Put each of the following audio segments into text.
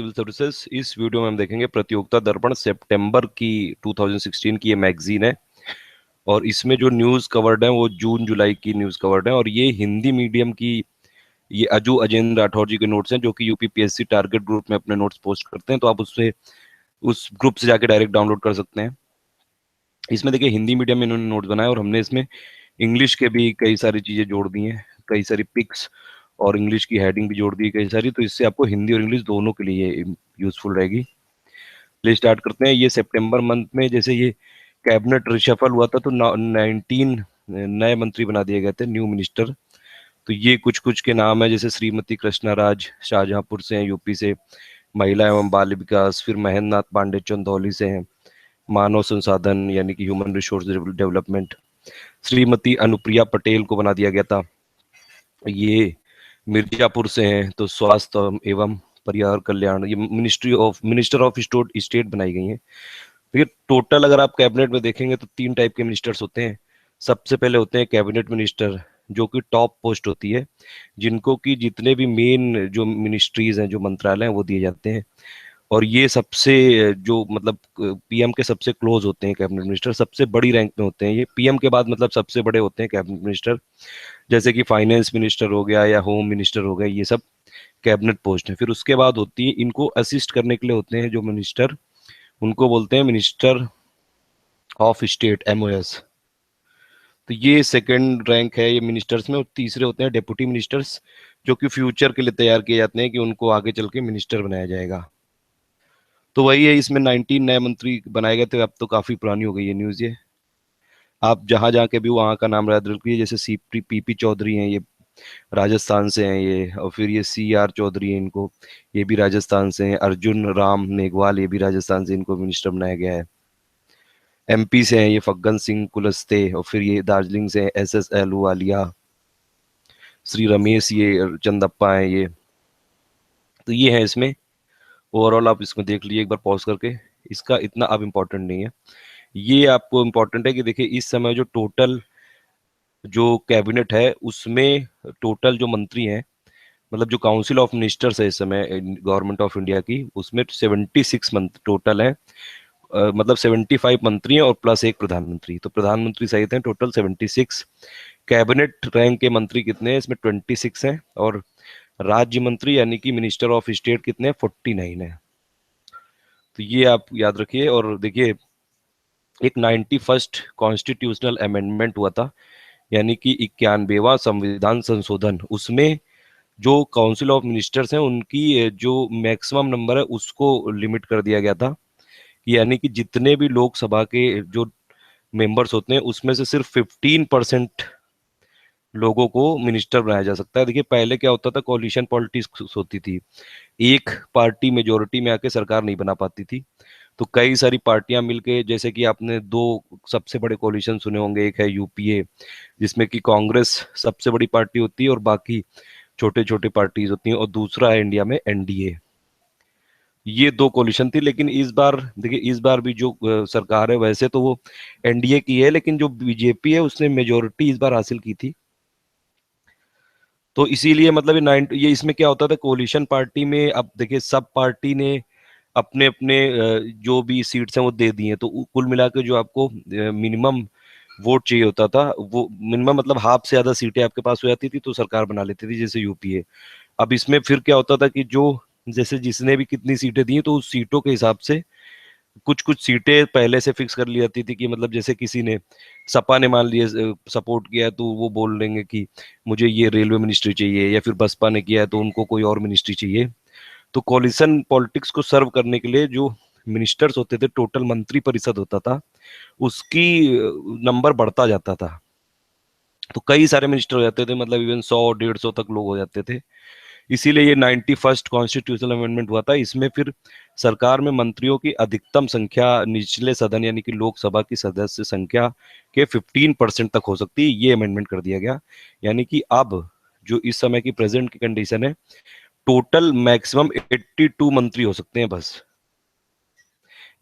Civil services. इस video में हम देखेंगे प्रतियोगिता दर्पण सितंबर की 2016 की ये मैगजीन है और इसमें जो न्यूज़ कवर्ड है वो जून जुलाई की न्यूज़ कवर्ड है और ये हिंदी मीडियम की ये अजू अजेंद्र राठौर जी के नोट्स हैं जो कि यूपीपीएससी टारगेट ग्रुप में अपने नोट्स पोस्ट करते हैं, तो आप उससे उस ग्रुप से जाके डायरेक्ट डाउनलोड कर सकते हैं। इसमें देखिए हिंदी मीडियम में इन्होंने नोट्स बनाए और हमने इसमें इंग्लिश के भी कई सारी चीज़ें जोड़ दी हैं, कई सारी पिक्स और इंग्लिश की हेडिंग भी जोड़ दी है कई सारी, तो इससे आपको हिंदी और इंग्लिश दोनों के लिए यूजफुल रहेगी। चलिए स्टार्ट करते हैं। ये सितंबर मंथ में जैसे ये कैबिनेट रिशफल हुआ था तो 19 नए मंत्री बना दिए गए थे, न्यू मिनिस्टर। तो ये कुछ कुछ के नाम है, जैसे श्रीमती कृष्णा राज शाहजहांपुर से हैं, यूपी से, महिला एवं बाल विकास। फिर महेंद्र नाथ पांडे चंदौली से हैं, मानव संसाधन यानी कि human resource development. Shrimati Anupriya Patel को बना दिया गया था, ये मिर्जापुर से हैं, तो स्वास्थ्य एवं परिवार कल्याण। ये मिनिस्टर ऑफ स्टेट बनाई गई हैं। देखिए टोटल अगर आप कैबिनेट में देखेंगे तो 3 टाइप के मिनिस्टर्स होते हैं। सबसे पहले होते हैं कैबिनेट मिनिस्टर, जो कि टॉप पोस्ट होती है, जिनको कि जितने भी मेन जो मिनिस्ट्रीज हैं, जो मंत्रालय हैं, वो दिए जाते हैं। और ये सबसे जो मतलब पीएम के सबसे क्लोज होते हैं कैबिनेट मिनिस्टर, सबसे बड़ी रैंक में होते हैं ये। पीएम के बाद मतलब सबसे बड़े होते हैं कैबिनेट मिनिस्टर, जैसे कि फाइनेंस मिनिस्टर हो गया या होम मिनिस्टर हो गया, ये सब कैबिनेट पोस्ट है। फिर उसके बाद होती है, इनको असिस्ट करने के लिए होते हैं जो मिनिस्टर, उनको बोलते हैं मिनिस्टर ऑफ स्टेट, एमओएस। तो ये सेकंड रैंक है ये मिनिस्टर्स में। और तीसरे होते हैं डेप्यूटी मिनिस्टर्स, जो कि फ्यूचर के लिए तैयार किए जाते हैं कि उनको आगे चल के मिनिस्टर बनाया जाएगा। तो वही है, इसमें 19 नए मंत्री बनाए गए थे। अब तो काफी पुरानी हो गई है न्यूज ये, आप जहां जहां के भी वहां का नाम याद रखिए। जैसे सी पीपी चौधरी हैं, ये राजस्थान से हैं ये। और फिर ये सी आर चौधरी हैं, इनको, ये भी राजस्थान से हैं। अर्जुन राम मेघवाल, ये भी राजस्थान से, इनको मिनिस्टर बनाया गया है। एमपी से हैं ये फग्गन सिंह कुलस्ते। और फिर ये दार्जिलिंग से हैं एस एस अहलूवालिया। श्री रमेश ये चंदप्पा हैं ये। तो ये है इसमें ओवरऑल, आप इसमें देख लीजिए एक बार पॉज करके। इसका इतना अब इम्पोर्टेंट नहीं है, ये आपको इम्पोर्टेंट है कि देखिए इस समय जो टोटल जो कैबिनेट है उसमें टोटल जो मंत्री हैं, मतलब जो काउंसिल ऑफ मिनिस्टर्स है इस समय गवर्नमेंट ऑफ इंडिया की, उसमें 76 मंत्री टोटल है। मतलब 75 मंत्री हैं और प्लस एक प्रधानमंत्री, तो प्रधानमंत्री सहित हैं टोटल 76। कैबिनेट रैंक के मंत्री कितने हैं इसमें? 26 हैं। और राज्य मंत्री यानी कि मिनिस्टर ऑफ स्टेट कितने हैं? 49 है। तो ये आप याद रखिए। और देखिए एक 91st कॉन्स्टिट्यूशनल अमेंडमेंट हुआ था, यानी कि 91वां संविधान संशोधन। उसमें जो काउंसिल ऑफ मिनिस्टर्स हैं उनकी जो मैक्सिमम नंबर है उसको लिमिट कर दिया गया था, यानी कि जितने भी लोकसभा के जो मेंबर्स होते हैं उसमें से सिर्फ 15% लोगों को मिनिस्टर बनाया जा सकता है। देखिए पहले क्या होता था, कोलिशन पॉलिटिक्स होती थी, एक पार्टी मेजोरिटी में आके सरकार नहीं बना पाती थी। तो कई सारी पार्टियां मिलके, जैसे कि आपने दो सबसे बड़े कोलिशन सुने होंगे, एक है यूपीए जिसमें कि कांग्रेस सबसे बड़ी पार्टी होती है और बाकी छोटे छोटे पार्टीज होती हैं, और दूसरा है इंडिया में एनडीए। ये दो कोलिशन थी। लेकिन इस बार देखिए, इस बार भी जो सरकार है वैसे तो वो एनडीए की है, लेकिन जो बीजेपी है उसने मेजोरिटी इस बार हासिल की थी। तो इसीलिए मतलब ये इसमें क्या होता था, कोलिशन पार्टी में अब देखिए सब पार्टी ने अपने अपने जो भी सीट्स हैं वो दे दिए, तो कुल मिला के जो आपको मिनिमम वोट चाहिए होता था, वो मिनिमम मतलब हाफ से ज्यादा सीटें आपके पास हो जाती थी तो सरकार बना लेती थी, जैसे यूपीए। अब इसमें फिर क्या होता था कि जो जैसे जिसने भी कितनी सीटें दी तो उस सीटों के हिसाब से कुछ कुछ सीटें पहले से फिक्स कर ली जाती थी, कि मतलब जैसे किसी ने, सपा ने मान लिए सपोर्ट किया है तो वो बोल देंगे कि मुझे ये रेलवे मिनिस्ट्री चाहिए, या फिर बसपा ने किया है तो उनको कोई और मिनिस्ट्री चाहिए। तो कोलिशन पॉलिटिक्स को सर्व करने के लिए जो मिनिस्टर्स होते थे, टोटल मंत्री परिषद होता था, उसकी नंबर बढ़ता जाता था। तो कई सारे मिनिस्टर हो जाते थे, मतलब इवन 100 150 तक लोग हो जाते थे। इसीलिए ये 91st कॉन्स्टिट्यूशनल अमेंडमेंट हुआ था। इसमें फिर सरकार में मंत्रियों की अधिकतम संख्या निचले सदन यानी कि लोकसभा की सदस्य संख्या के 15% तक हो सकती है, ये अमेंडमेंट कर दिया गया। यानी कि अब जो इस समय की प्रेजेंट की कंडीशन है, टोटल मैक्सिमम 82 मंत्री हो सकते हैं बस,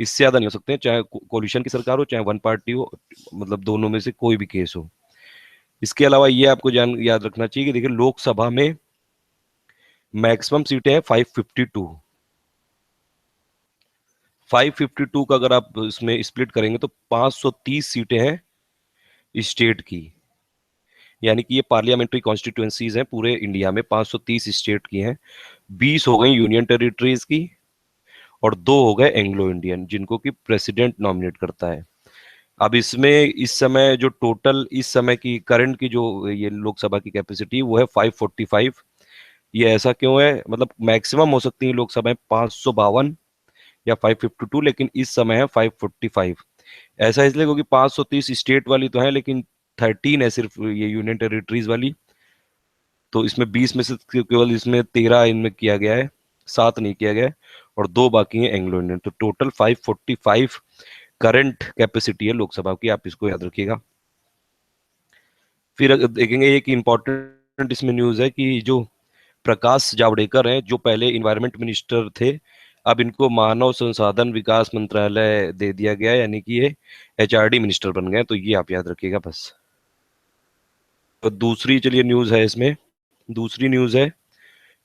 इससे ज्यादा नहीं हो सकते हैं, चाहे कोलिशन की सरकार हो चाहे वन पार्टी हो, मतलब दोनों में से कोई भी केस हो। इसके अलावा ये आपको याद रखना चाहिए कि देखिए लोकसभा में मैक्सिमम सीटें हैं 552, 552 का अगर आप इसमें स्प्लिट करेंगे तो 530 सीटें हैं स्टेट की, यानी कि ये पार्लियामेंट्री कॉन्स्टिट्यूएंसीज हैं पूरे इंडिया में, 530 स्टेट की हैं। 20 हो गई यूनियन टेरिटरीज की और 2 हो गए एंग्लो इंडियन, जिनको कि प्रेसिडेंट नॉमिनेट करता है। अब इसमें इस समय जो टोटल इस समय की करंट की जो ये लोकसभा की कैपेसिटी वो है 545। ये ऐसा क्यों है, मतलब मैक्सिमम हो सकती है लोकसभा 552 या 552, लेकिन इस समय है 545। ऐसा इसलिए क्योंकि 530 स्टेट वाली तो है, लेकिन 13 है सिर्फ ये यूनियन टेरिटरीज वाली। तो इसमें 20 में से केवल इसमें 13 इनमें किया गया है, 7 नहीं किया गया है, और 2 बाकी हैं एंग्लो इंडियन। तो टोटल 545 करंट कैपेसिटी है लोकसभा की, आप इसको याद रखिएगा। फिर अगर देखेंगे एक इंपॉर्टेंट इसमें न्यूज है कि जो प्रकाश जावड़ेकर हैं, जो पहले इन्वायरमेंट मिनिस्टर थे, अब इनको मानव संसाधन विकास मंत्रालय दे दिया गया है, यानी कि ये एचआरडी मिनिस्टर बन गए। तो ये आप याद रखिएगा बस। तो दूसरी चलिए न्यूज है इसमें, दूसरी न्यूज है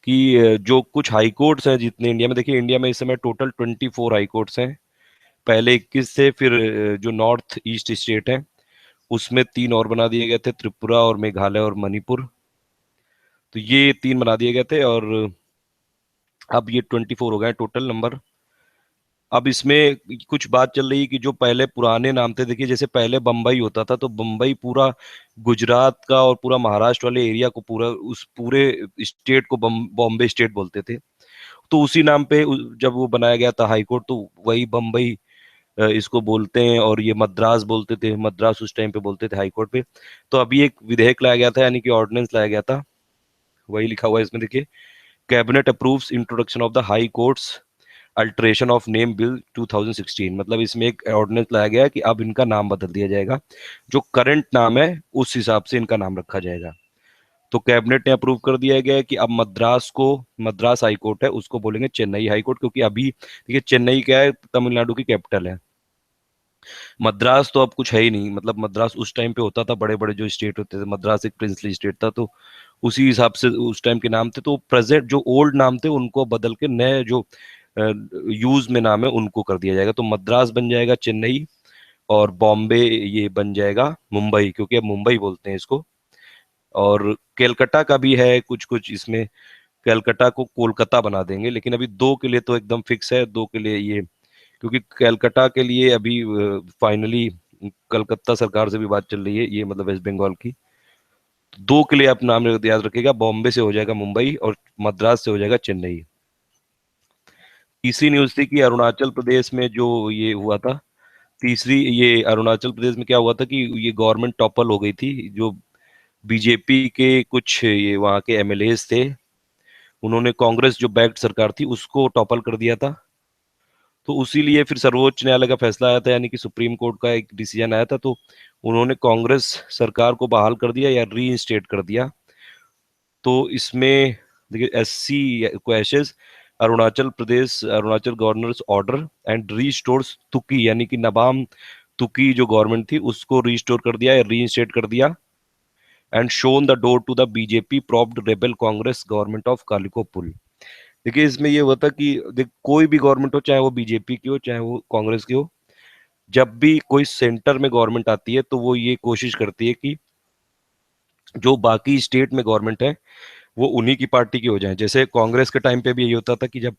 कि जो कुछ हाई कोर्ट्स हैं जितने इंडिया में, देखिए इंडिया में इस समय टोटल 24 हाई कोर्ट्स हैं। पहले 21 थे, फिर जो नॉर्थ ईस्ट स्टेट है उसमें 3 और बना दिए गए थे, त्रिपुरा और मेघालय और मणिपुर। तो ये 3 बना दिए गए थे और अब ये 24 हो गए टोटल नंबर। अब इसमें कुछ बात चल रही है कि जो पहले पुराने नाम थे, देखिए जैसे पहले बम्बई होता था, तो बम्बई पूरा गुजरात का और पूरा महाराष्ट्र वाले एरिया को, पूरा उस पूरे स्टेट को बॉम्बे स्टेट बोलते थे। तो उसी नाम पे जब वो बनाया गया था हाई कोर्ट, तो वही बम्बई इसको बोलते हैं, और ये मद्रास बोलते थे, मद्रास उस टाइम पे बोलते थे हाई कोर्ट पे। तो अभी एक विधेयक लाया गया था, यानी कि ऑर्डिनेंस लाया गया था, वही लिखा हुआ है इसमें देखिए, cabinet approves introduction of the high courts alteration of name bill 2016। मतलब इसमें एक ऑर्डिनेंस लाया गया है कि अब इनका नाम बदल दिया जाएगा, जो करंट नाम है उस हिसाब से इनका नाम रखा जाएगा। तो कैबिनेट ने अप्रूव कर दिया गया है कि अब मद्रास को, मद्रास हाई कोर्ट है उसको बोलेंगे चेन्नई हाई कोर्ट, क्योंकि अभी देखिए चेन्नई क्या है, तमिलनाडु की कैपिटल है। मद्रास तो अब कुछ है ही नहीं, मतलब मद्रास उस टाइम पे होता था, बड़े बड़े जो स्टेट होते थे, मद्रास एक प्रिंसली स्टेट था, तो उसी हिसाब से उस टाइम के नाम थे। तो प्रेजेंट जो ओल्ड नाम थे उनको बदल के नए जो यूज में नाम है उनको कर दिया जाएगा। तो मद्रास बन जाएगा चेन्नई, और बॉम्बे ये बन जाएगा मुंबई, क्योंकि अब मुंबई बोलते हैं इसको। और केलकटा का भी है कुछ कुछ इसमें, केलकटा को कोलकाता बना देंगे, लेकिन अभी 2 के लिए तो एकदम फिक्स है, 2 के लिए ये, क्योंकि कलकत्ता के लिए अभी फाइनली कलकत्ता सरकार से भी बात चल रही है, ये मतलब वेस्ट बंगाल की। 2 के लिए आप नाम याद रखिएगा, बॉम्बे से हो जाएगा मुंबई और मद्रास से हो जाएगा चेन्नई। तीसरी न्यूज थी कि अरुणाचल प्रदेश में जो ये हुआ था, तीसरी ये अरुणाचल प्रदेश में क्या हुआ था कि ये गवर्नमेंट टॉपल हो गई थी। जो बीजेपी के कुछ ये वहाँ के एमएलए थे, उन्होंने कांग्रेस जो बैक्ड सरकार थी उसको टॉपल कर दिया था। तो उसी लिए फिर सर्वोच्च न्यायालय का फैसला आया था, यानी कि सुप्रीम कोर्ट का एक डिसीजन आया था, तो उन्होंने कांग्रेस सरकार को बहाल कर दिया या रीइंस्टेट कर दिया। तो इसमें देखिए SC quashes Arunachal Pradesh, Arunachal governor's order and restores Tuki, यानी कि नबाम तुकी जो गवर्नमेंट थी उसको रीस्टोर कर दिया या रीइंस्टेट कर दिया। And shown the door to the BJP propped rebel Congress government of Kalikho Pul. देखिए इसमें ये होता कि देख कोई भी गवर्नमेंट हो, चाहे वो बीजेपी की हो चाहे वो कांग्रेस की हो, जब भी कोई सेंटर में गवर्नमेंट आती है तो वो ये कोशिश करती है कि जो बाकी स्टेट में गवर्नमेंट है वो उन्हीं की पार्टी की हो जाए। जैसे कांग्रेस के टाइम पे भी यही होता था कि जब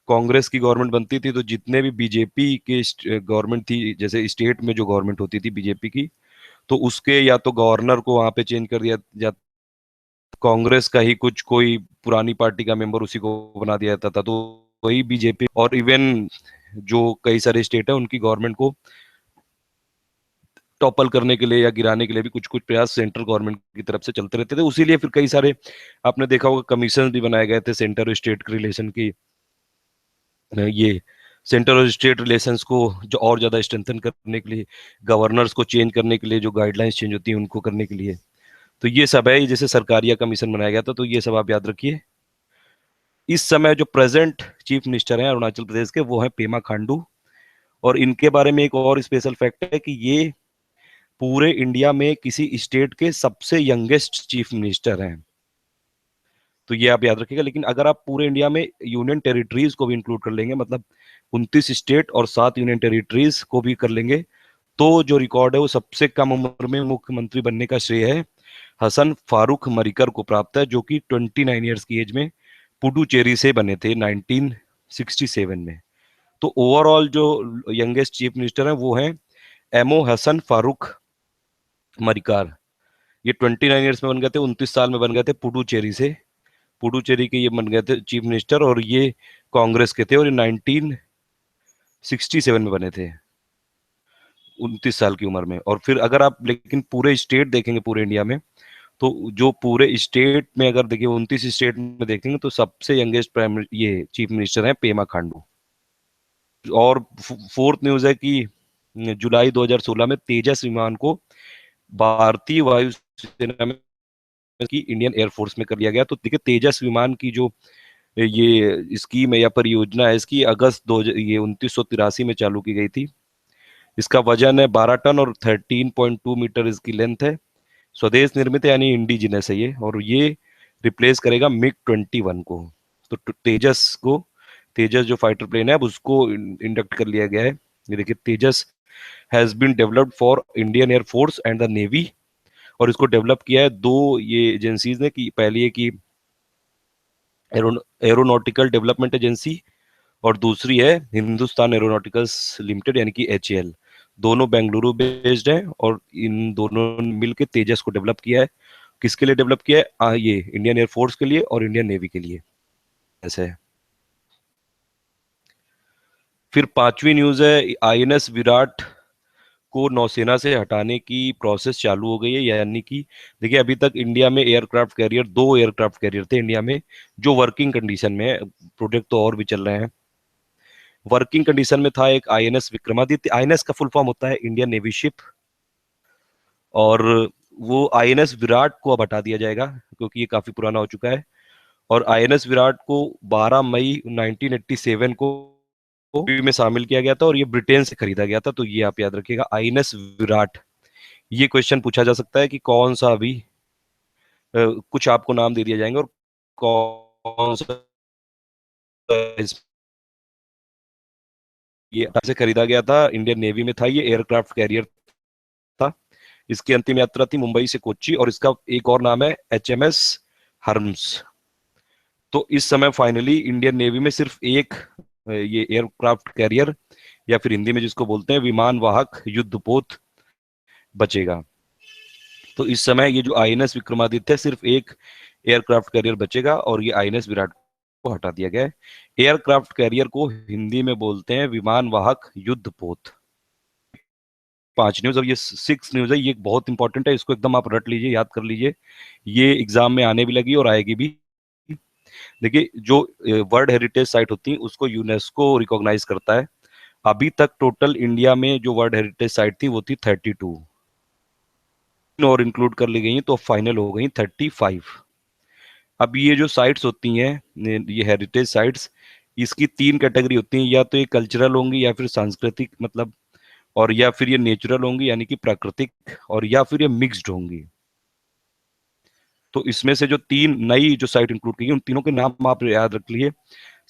कांग्रेस की गवर्नमेंट बनती थी तो जितने भी बीजेपी के गवर्नमेंट थी, जैसे स्टेट में जो गवर्नमेंट होती थी बीजेपी की, तो उसके या तो गवर्नर को वहां पे चेंज कर दिया जाता, कांग्रेस का ही कुछ कोई पुरानी पार्टी का मेंबर उसी को बना दिया जाता था। तो वही बीजेपी, और इवन जो कई सारे स्टेट है उनकी गवर्नमेंट को टॉपल करने के लिए या गिराने के लिए भी कुछ कुछ प्रयास सेंट्रल गवर्नमेंट की तरफ से चलते रहते थे। उसीलिए फिर कई सारे आपने देखा होगा कमीशन भी बनाए गए थे सेंटर और स्टेट के रिलेशन की, ये सेंटर और स्टेट रिलेशंस को जो और ज्यादा स्ट्रेंथन करने के लिए, गवर्नर्स को चेंज करने के लिए, जो गाइडलाइंस चेंज होती हैं उनको करने के लिए। तो ये सब है, जैसे सरकारिया कमीशन बनाया गया था, तो ये सब आप याद रखिए। इस समय जो प्रेजेंट चीफ मिनिस्टर हैं अरुणाचल प्रदेश के, वो है पेमा खांडू। और इनके बारे में एक और स्पेशल फैक्ट है कि ये पूरे इंडिया में किसी स्टेट के सबसे यंगेस्ट चीफ मिनिस्टर हैं। तो ये आप याद रखिएगा। लेकिन अगर आप पूरे इंडिया में यूनियन टेरिटरीज को भी इंक्लूड कर लेंगे, मतलब 29 स्टेट और 7 यूनियन टेरिटरीज को भी कर लेंगे, तो जो रिकॉर्ड है वो सबसे कम उम्र में मुख्यमंत्री बनने का श्रेय है हसन फारूक मरिकर को प्राप्त है, जो कि 29 ईयर्स की एज में पुडुचेरी से बने थे 1967 में। तो ओवरऑल जो यंगेस्ट चीफ मिनिस्टर हैं वो हैं एमओ हसन फारूक मरिकार। ये 29 ईयर्स में बन गए थे, 29 साल में बन गए थे पुडुचेरी से। पुडुचेरी के ये बन गए थे चीफ मिनिस्टर, और ये कांग्रेस के थे, और ये 1967 में बने थे 29 साल की उम्र में। और फिर अगर आप लेकिन पूरे स्टेट देखेंगे पूरे इंडिया में, तो जो पूरे स्टेट में अगर देखिए 29 स्टेट में देखेंगे तो सबसे यंगेस्ट प्राइम ये चीफ मिनिस्टर हैं पेमा खांडू। और फोर्थ न्यूज है कि जुलाई 2016 में तेजस विमान को भारतीय वायुसेना में की इंडियन एयरफोर्स में कर लिया गया। तो देखिए तेजस विमान की जो ये स्कीम है या परियोजना है, इसकी अगस्त दो ये 1983 में चालू की गई थी। इसका वजन है 12 टन और 13.2 मीटर इसकी लेंथ है। स्वदेश निर्मित है यानी इंडिजिनस है ये, और ये रिप्लेस करेगा मिग 21 को। तो तेजस को, तेजस जो फाइटर प्लेन है अब उसको इंडक्ट कर लिया गया है। ये देखिए Tejas has been developed for Indian air force and the navy, और इसको डेवलप किया है दो ये एजेंसीज ने, कि पहली है कि एरोनॉटिकल डेवलपमेंट एजेंसी, और दूसरी है हिंदुस्तान एरोनॉटिकल्स लिमिटेड यानी कि एचएएल। दोनों बेंगलुरु बेस्ड हैं, और इन दोनों ने मिलकर तेजस को डेवलप किया है। किसके लिए डेवलप किया है? ये इंडियन एयरफोर्स के लिए और इंडियन नेवी के लिए। ऐसे है। फिर पांचवी न्यूज है आईएनएस विराट को नौसेना से हटाने की प्रोसेस चालू हो गई है। यानी कि देखिए अभी तक इंडिया में एयरक्राफ्ट कैरियर, दो एयरक्राफ्ट कैरियर थे इंडिया में जो वर्किंग कंडीशन में है। प्रोजेक्ट तो और भी चल रहे हैं। वर्किंग कंडीशन में था एक आईएनएस विक्रमादित्य। आईएनएस का फुल फॉर्म होता है इंडियन नेवी शिप, और वो आईएनएस विराट को अब हटा दिया जाएगा क्योंकि ये काफी पुराना हो चुका है। और आईएनएस विराट को 12 मई 1987 को नेवी में शामिल किया गया था, और ये ब्रिटेन से खरीदा गया था। तो ये आप याद रखिएगा आईएनएस विराट। ये क्वेश्चन पूछा जा सकता है कि कौन सा अभी कुछ आपको नाम दे दिए जाएंगे और कौन सा ये से खरीदा गया था। इंडियन नेवी में था, ये एयरक्राफ्ट कैरियर था। इसकी अंतिम यात्रा थी मुंबई से कोच्चि, और इसका एक और नाम है एचएमएस हर्म्स। तो इस समय फाइनली इंडियन नेवी में सिर्फ एक ये एयरक्राफ्ट कैरियर, या फिर हिंदी में जिसको बोलते हैं विमान वाहक युद्धपोत, बचेगा। तो इस समय ये जो आईएनएस विक्रमादित्य है सिर्फ एक एयरक्राफ्ट कैरियर बचेगा, और ये आईएनएस विराट को हटा दिया गया है। एयरक्राफ्ट कैरियर को हिंदी में बोलते हैं विमान वाहक युद्धपोत। पांच न्यूज। अब ये सिक्स न्यूज है, ये बहुत इंपॉर्टेंट है, इसको एकदम आप रट लीजिए, याद कर लीजिए। ये एग्जाम में आने भी लगी और आएगी भी। देखिए जो वर्ल्ड हेरिटेज साइट होती है उसको यूनेस्को रिकॉग्नाइज करता है। अभी तक टोटल इंडिया में जो वर्ल्ड हेरिटेज साइट थी वो थी 32, और इंक्लूड कर ली गई तो फाइनल हो गई 35। अब ये जो साइट्स होती हैं, ये हेरिटेज साइट्स, इसकी तीन कैटेगरी होती हैं। या तो ये कल्चरल होंगी, या फिर सांस्कृतिक मतलब, और या फिर ये नेचुरल होंगी यानी कि प्राकृतिक, और या फिर ये मिक्स्ड होंगी। तो इसमें से जो तीन नई जो साइट इंक्लूड की गई उन तीनों के नाम आप याद रख लीजिए।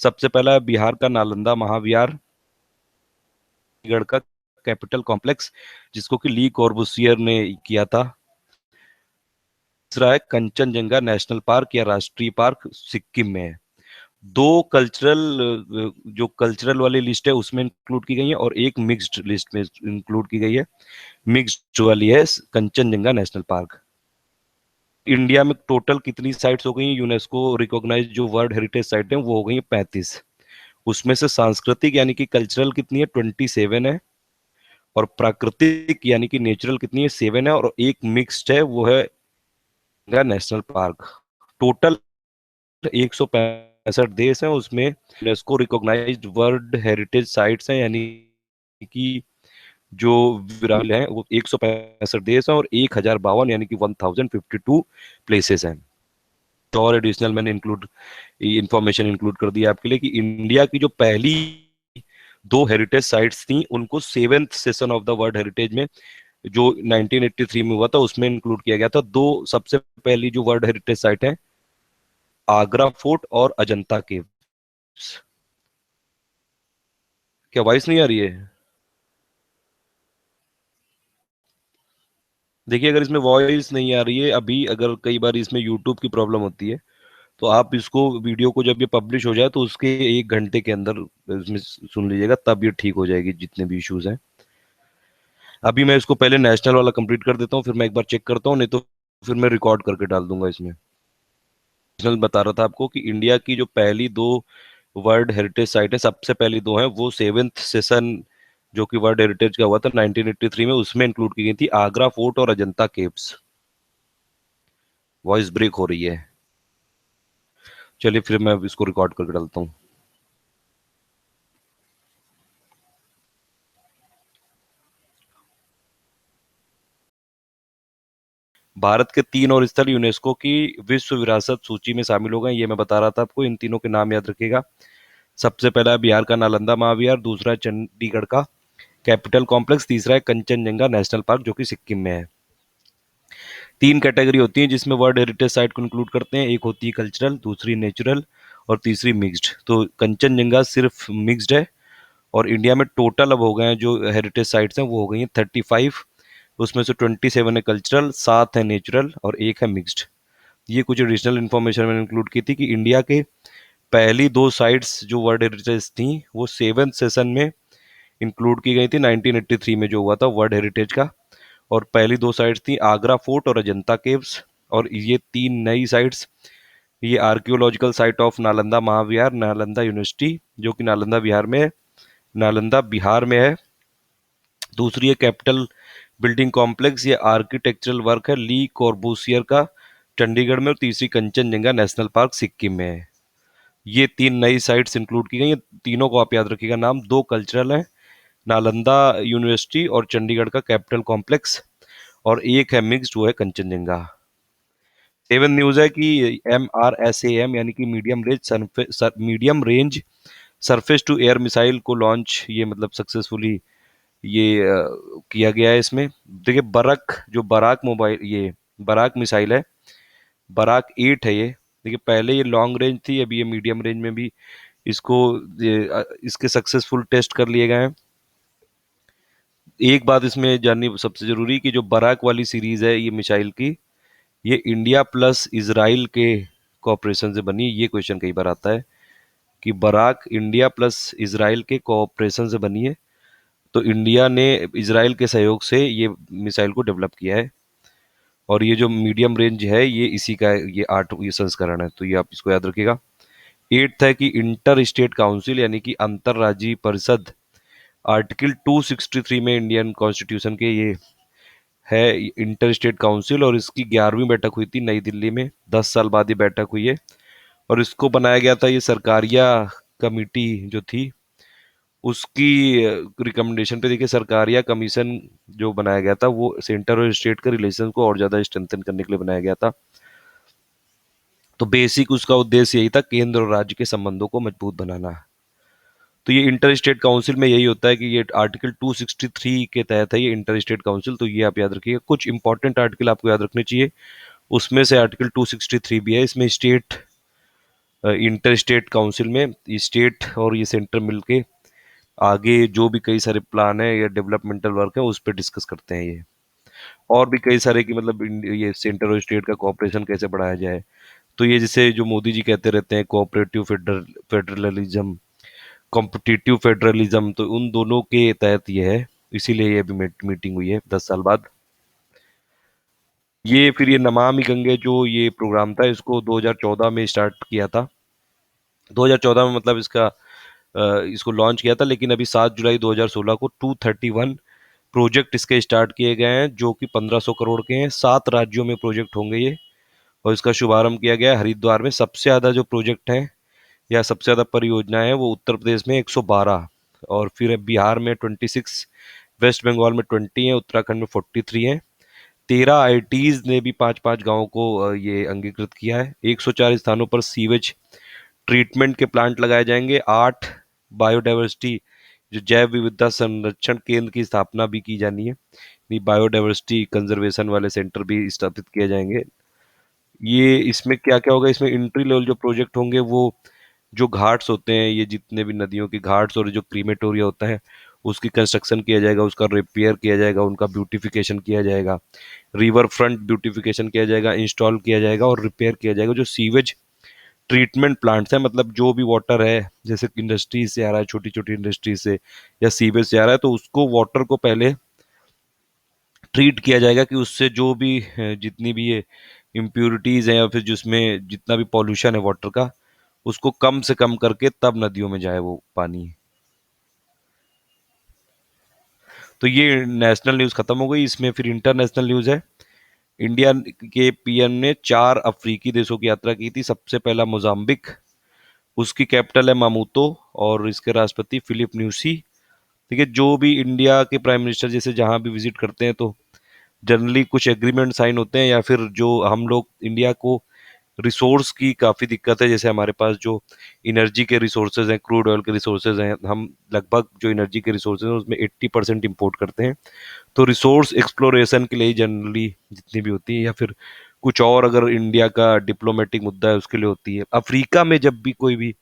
सबसे पहला है बिहार का नालंदा महाविहार, गढ़ का कैपिटल कॉम्प्लेक्स जिसको कि ली कॉर्बूसियर ने किया था। तीसरा है कंचनजंगा नेशनल पार्क या राष्ट्रीय पार्क, सिक्किम में है। दो कल्चरल जो कल्चरल वाली लिस्ट है उसमें इंक्लूड की गई है, और एक मिक्स्ड लिस्ट में इंक्लूड की गई है। मिक्स्ड वाली है कंचनजंगा नेशनल पार्क। इंडिया में टोटल कितनी साइट्स हो गई यूनेस्को रिकॉग्नाइज जो वर्ल्ड हेरिटेज साइट है वो हो गई 35। उसमें से सांस्कृतिक यानी कि कल्चरल कितनी है? 27 है। और प्राकृतिक यानी कि नेचुरल कितनी है? 7 है। और एक मिक्स्ड है वो है नेशनल पार्क। टोटल 165 देश हैं उसमें UNESCO recognised world heritage sites हैं, यानी कि जो विरासत हैं वो 165 देश हैं और 1052 यानी कि 1052 प्लेसेस हैं। तो और एडिशनल मैंने इंफॉर्मेशन इंक्लूड कर दिया आपके लिए कि इंडिया की जो पहली दो हेरिटेज साइट्स थी उनको 7th session of the world heritage में जो 1983 में हुआ था उसमें इंक्लूड किया गया था। दो सबसे पहली जो वर्ल्ड हेरिटेज साइट है आगरा फोर्ट और अजंता केव्स। क्या वॉइस नहीं आ रही है? देखिए, अगर इसमें वॉइस नहीं आ रही है अभी, अगर कई बार इसमें यूट्यूब की प्रॉब्लम होती है, तो आप इसको वीडियो को जब ये पब्लिश हो जाए तो उसके 1 घंटे के अंदर इसमें सुन लीजिएगा, तब ये ठीक हो जाएगी जितने भी इश्यूज हैं। अभी मैं इसको पहले नेशनल वाला कंप्लीट कर देता हूँ, फिर मैं एक बार चेक करता हूँ, नहीं तो फिर मैं रिकॉर्ड करके डाल दूंगा इसमें। नेशनल बता रहा था आपको कि इंडिया की जो पहली दो वर्ल्ड हेरिटेज साइट है, सबसे पहली दो हैं, वो सेवेंथ सेशन जो कि वर्ल्ड हेरिटेज का हुआ था 1983 में, उसमें इंक्लूड की गई थी, आगरा फोर्ट और अजंता केव्स। वॉइस ब्रेक हो रही है। चलिए फिर मैं इसको रिकॉर्ड करके डालता हूँ। भारत के 3 और स्थल यूनेस्को की विश्व विरासत सूची में शामिल हो गए, ये मैं बता रहा था आपको। इन तीनों के नाम याद रखिएगा। सबसे पहला है बिहार का नालंदा महाविहार, दूसरा है चंडीगढ़ का कैपिटल कॉम्प्लेक्स, तीसरा है कंचनजंगा नेशनल पार्क जो कि सिक्किम में है। 3 कैटेगरी होती है जिसमें वर्ल्ड हेरिटेज साइट को इंक्लूड करते हैं, एक होती है कल्चरल, दूसरी नेचुरल और तीसरी मिक्स्ड। तो कंचनजंगा सिर्फ मिक्स्ड है। और इंडिया में टोटल अब हो गए हैं जो हेरिटेज साइट्स हैं, वो हो गई हैं 35। उसमें से 27 है कल्चरल, 7 है नेचुरल और एक है मिक्स्ड। ये कुछ एडिशनल इन्फॉर्मेशन मैंने इंक्लूड की थी कि इंडिया के पहली दो साइट्स जो वर्ल्ड हेरिटेज थी वो सेवेंथ सेशन में इंक्लूड की गई थी 1983 में जो हुआ था वर्ल्ड हेरिटेज का। और पहली दो साइट्स थी आगरा फोर्ट और अजंता केव्स। और ये 3 नई साइट्स, ये archaeological site of Nalanda Mahavihara, Nalanda university जो कि नालंदा बिहार में है, नालंदा बिहार में है। दूसरी है कैपिटल बिल्डिंग कॉम्प्लेक्स, ये आर्किटेक्चरल वर्क है ली कॉर्बूसियर का, चंडीगढ़ में। और तीसरी कंचनजंगा नेशनल पार्क सिक्किम में है। ये 3 नई साइट्स इंक्लूड की गई हैं। तीनों को आप याद रखिएगा नाम, 2 कल्चरल हैं, नालंदा यूनिवर्सिटी और चंडीगढ़ का कैपिटल कॉम्प्लेक्स, और एक है मिक्स्ड, वो है कंचनजंगा। 7 न्यूज है कि MRSAM यानी कि medium range surface to air missile को लॉन्च, ये मतलब सक्सेसफुली ये किया गया है इसमें। देखिए बरक, जो बराक मोबाइल, ये बराक मिसाइल है, बराक 8 है ये। देखिए पहले ये लॉन्ग रेंज थी, अभी ये मीडियम रेंज में भी इसको इसके सक्सेसफुल टेस्ट कर लिए गए हैं। एक बात इसमें जाननी सबसे जरूरी कि जो बराक वाली सीरीज है ये मिसाइल की, ये इंडिया प्लस इजराइल के कोऑपरेशन से बनी। ये क्वेश्चन कई बार आता है कि बराक इंडिया प्लस इजराइल के कोऑपरेशन से बनी है, तो इंडिया ने इजराइल के सहयोग से ये मिसाइल को डेवलप किया है। और ये जो मीडियम रेंज है ये इसी का ये 8 संस्करण है, तो ये आप इसको याद रखिएगा। 8th है कि इंटर स्टेट काउंसिल यानी कि अंतरराज्यीय परिषद, आर्टिकल 263 में इंडियन कॉन्स्टिट्यूशन के ये है इंटर स्टेट काउंसिल, और इसकी 11वीं बैठक हुई थी नई दिल्ली में, 10 साल बाद ये बैठक हुई है। और इसको बनाया गया था, ये सरकारिया कमेटी जो थी उसकी रिकमेंडेशन पे। देखिए सरकारिया कमीशन जो बनाया गया था वो सेंटर और स्टेट के रिलेशन को और ज़्यादा स्ट्रेंथन करने के लिए बनाया गया था। तो बेसिक उसका उद्देश्य यही था, केंद्र और राज्य के संबंधों को मजबूत बनाना। तो ये इंटर स्टेट काउंसिल में यही होता है कि ये आर्टिकल 263 के तहत है ये इंटर स्टेट काउंसिल, तो ये आप याद रखिए। कुछ इंपॉर्टेंट आर्टिकल आपको याद रखने चाहिए, उसमें से आर्टिकल 263 भी है। इसमें स्टेट, इंटर स्टेट काउंसिल में स्टेट और ये सेंटर मिलके आगे जो भी कई सारे प्लान है या डेवलपमेंटल वर्क है उस पर डिस्कस करते हैं ये। और भी कई सारे कि मतलब ये सेंटर और स्टेट का कोऑपरेशन कैसे बढ़ाया जाए। तो ये जैसे जो मोदी जी कहते रहते हैं कोऑपरेटिव फेडरलिज्म, कॉम्पिटिटिव फेडरलिज्म, तो उन दोनों के तहत ये है, इसीलिए ये अभी मीटिंग हुई है 10 साल बाद। ये फिर ये नमामि गंगे जो ये प्रोग्राम था इसको 2014 में स्टार्ट किया था। 2014 में मतलब इसको लॉन्च किया था, लेकिन अभी 7 जुलाई 2016 को 231 प्रोजेक्ट इसके स्टार्ट किए गए हैं जो कि 1500 करोड़ के हैं। 7 राज्यों में प्रोजेक्ट होंगे ये, और इसका शुभारंभ किया गया है हरिद्वार में। सबसे ज़्यादा जो प्रोजेक्ट हैं या सबसे ज़्यादा परियोजनाएं हैं वो उत्तर प्रदेश में 112, और फिर बिहार में 26, वेस्ट बंगाल में 20 है, उत्तराखंड में 43 है। 13 IITs ने भी 5-5 गाँव को ये अंगीकृत किया है। 104 स्थानों पर सीवेज ट्रीटमेंट के प्लांट लगाए जाएंगे। 8 बायोडाइवर्सिटी जो जैव विविधता संरक्षण केंद्र की स्थापना भी की जानी है। बायोडाइवर्सिटी कंजर्वेशन वाले सेंटर भी स्थापित किए जाएंगे। ये इसमें क्या क्या होगा, इसमें एंट्री लेवल जो प्रोजेक्ट होंगे वो जो घाट्स होते हैं, ये जितने भी नदियों के घाट्स और जो क्रीमेटोरिया होता है उसकी कंस्ट्रक्शन किया जाएगा, उसका रिपेयर किया जाएगा, उनका ब्यूटिफिकेशन किया जाएगा, रिवर फ्रंट ब्यूटिफिकेशन किया जाएगा, इंस्टॉल किया जाएगा और रिपेयर किया जाएगा। जो सीवेज ट्रीटमेंट प्लांट्स है, मतलब जो भी वाटर है जैसे इंडस्ट्रीज से आ रहा है, छोटी छोटी इंडस्ट्रीज से या सीवेज से आ रहा है, तो उसको वाटर को पहले ट्रीट किया जाएगा कि उससे जो भी जितनी भी ये इम्प्योरिटीज हैं या फिर जिसमें जितना भी पॉल्यूशन है वाटर का, उसको कम से कम करके तब नदियों में जाए वो पानी। तो ये नेशनल न्यूज़ खत्म हो गई, इसमें फिर इंटरनेशनल न्यूज़ है। इंडिया के पीएम ने 4 अफ्रीकी देशों की यात्रा की थी। सबसे पहला मोजाम्बिक, उसकी कैपिटल है मामूतो, और इसके राष्ट्रपति फिलिप न्यूसी। ठीक है, जो भी इंडिया के प्राइम मिनिस्टर जैसे जहां भी विजिट करते हैं तो जनरली कुछ एग्रीमेंट साइन होते हैं, या फिर जो हम लोग इंडिया को रिसोर्स की काफ़ी दिक्कत है, जैसे हमारे पास जो एनर्जी के रिसोर्सेज हैं, क्रूड ऑयल के रिसोर्सेज हैं, हम लगभग जो एनर्जी के रिसोर्सेज हैं उसमें 80% इम्पोर्ट करते हैं। तो रिसोर्स एक्सप्लोरेशन के लिए जनरली जितनी भी होती है, या फिर कुछ और अगर इंडिया का डिप्लोमेटिक मुद्दा है उसके लिए होती है। अफ्रीका में जब भी कोई भी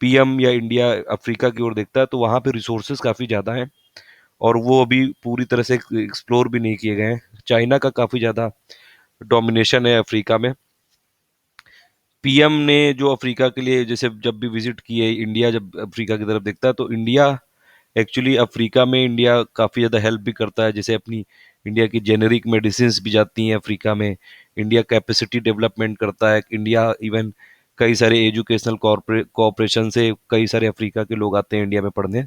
पीएम या इंडिया अफ्रीका की ओर देखता है तो वहाँ पे रिसोर्सेज काफ़ी ज़्यादा हैं, और वो अभी पूरी तरह से एक्सप्लोर भी नहीं किए गए हैं। चाइना का काफ़ी ज़्यादा डोमिनेशन है अफ्रीका में। पीएम ने जो अफ्रीका के लिए जैसे जब भी विजिट किए, इंडिया जब अफ्रीका की तरफ देखता है तो इंडिया एक्चुअली अफ्रीका में इंडिया काफ़ी ज़्यादा हेल्प भी करता है। जैसे अपनी इंडिया की जेनेरिक मेडिसिन भी जाती हैं अफ्रीका में, इंडिया कैपेसिटी डेवलपमेंट करता है, इंडिया इवन कई सारे एजुकेशनल कॉरपोरेशन से कई सारे अफ्रीका के लोग आते हैं इंडिया में पढ़ने।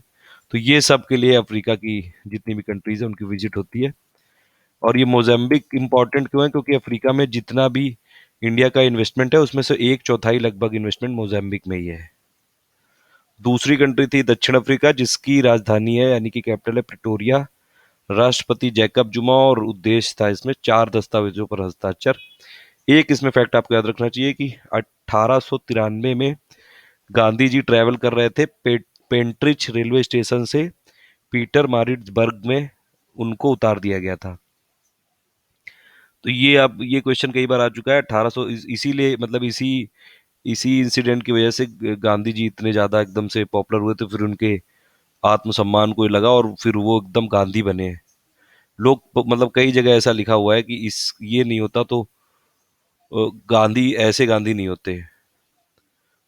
तो ये सब के लिए अफ्रीका की जितनी भी कंट्रीज है उनकी विजिट होती है। और ये मोजाम्बिक इम्पोर्टेंट क्यों है, क्योंकि अफ्रीका में जितना भी इंडिया का इन्वेस्टमेंट है उसमें से एक चौथाई लगभग इन्वेस्टमेंट मोजाम्बिक में ही है। दूसरी कंट्री थी दक्षिण अफ्रीका, जिसकी राजधानी है यानी कि कैपिटल है प्रिटोरिया। राष्ट्रपति जैकब जुमा, और उद्देश्य था इसमें 4 दस्तावेजों पर हस्ताक्षर। एक इसमें फैक्ट आपको याद रखना चाहिए कि 1893 में गांधी जी ट्रैवल कर रहे थे पेंट्रिच रेलवे स्टेशन से पीटर मारिट्सबर्ग में, उनको उतार दिया गया था। तो ये अब ये क्वेश्चन कई बार आ चुका है। 1800 इसीलिए मतलब इसी इसी इंसिडेंट की वजह से गांधी जी इतने ज्यादा एकदम से पॉपुलर हुए, तो फिर उनके आत्मसम्मान को लगा और फिर वो एकदम गांधी बने। लोग मतलब कई जगह ऐसा लिखा हुआ है कि इस ये नहीं होता तो गांधी ऐसे गांधी नहीं होते।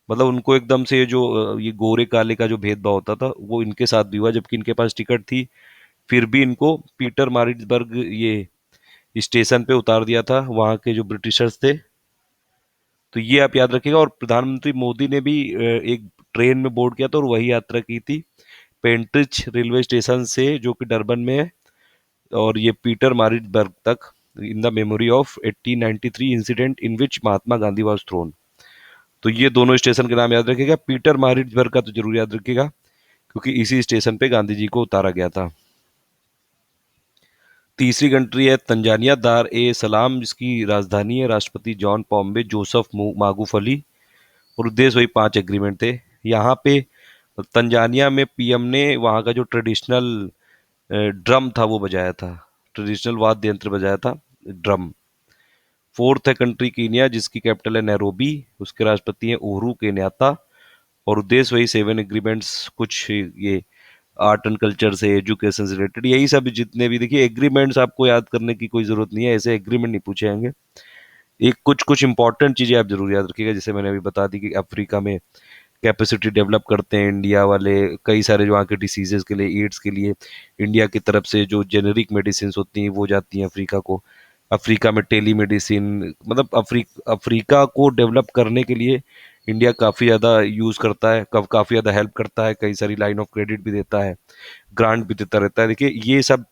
मतलब उनको एकदम से जो ये गोरे काले का जो भेदभाव होता था वो इनके साथ भी हुआ, जबकि इनके पास टिकट थी, फिर भी इनको पीटर मारिट्सबर्ग ये स्टेशन पे उतार दिया था वहाँ के जो ब्रिटिशर्स थे। तो ये आप याद रखिएगा। और प्रधानमंत्री मोदी ने भी एक ट्रेन में बोर्ड किया था और वही यात्रा की थी पेंट्रिच रेलवे स्टेशन से, जो कि डरबन में है, और ये पीटर मारिट्सबर्ग तक, in the memory of 1893 incident in which Mahatma Gandhi was thrown. तो ये दोनों स्टेशन के नाम याद रखिएगा। पीटर मारिट्सबर्ग का तो जरूर याद रखिएगा, क्योंकि इसी स्टेशन पे गांधी जी को उतारा गया था। तीसरी कंट्री है तंजानिया, दार ए सलाम जिसकी राजधानी है। राष्ट्रपति जॉन पॉम्बे जोसेफ मागुफली, और उद्देश्य वही 5 एग्रीमेंट थे। यहाँ पे तंजानिया में पीएम ने वहाँ का जो ट्रेडिशनल ड्रम था वो बजाया था, ट्रेडिशनल वाद्य यंत्र बजाया था, ड्रम। फोर्थ है कंट्री कीनिया, जिसकी कैपिटल है नैरोबी, उसके राष्ट्रपति हैं उहुरु केन्याता, और उद्देश्य वही 7 एग्रीमेंट्स, कुछ ये आर्ट एंड कल्चर से, एजुकेशन से रिलेटेड, यही सब जितने भी देखिए एग्रीमेंट्स आपको याद करने की कोई जरूरत नहीं है, ऐसे एग्रीमेंट नहीं पूछे जाएंगे। एक कुछ कुछ इंपॉर्टेंट चीजें आप जरूर याद रखिएगा, जैसे मैंने अभी बता दी कि अफ्रीका में कैपेसिटी डेवलप करते हैं इंडिया वाले, कई सारे जो वहाँ के डिसीजेस के लिए, एड्स के लिए इंडिया की तरफ से जो जेनेरिक मेडिसिन होती हैं वो जाती हैं अफ्रीका को। अफ्रीका में टेली मेडिसिन, मतलब अफ्रीका को डेवलप करने के लिए इंडिया काफ़ी ज़्यादा यूज़ करता है, काफ़ी ज़्यादा हेल्प करता है, कई सारी लाइन ऑफ क्रेडिट भी देता है, ग्रांट भी देता रहता है। देखिए ये सब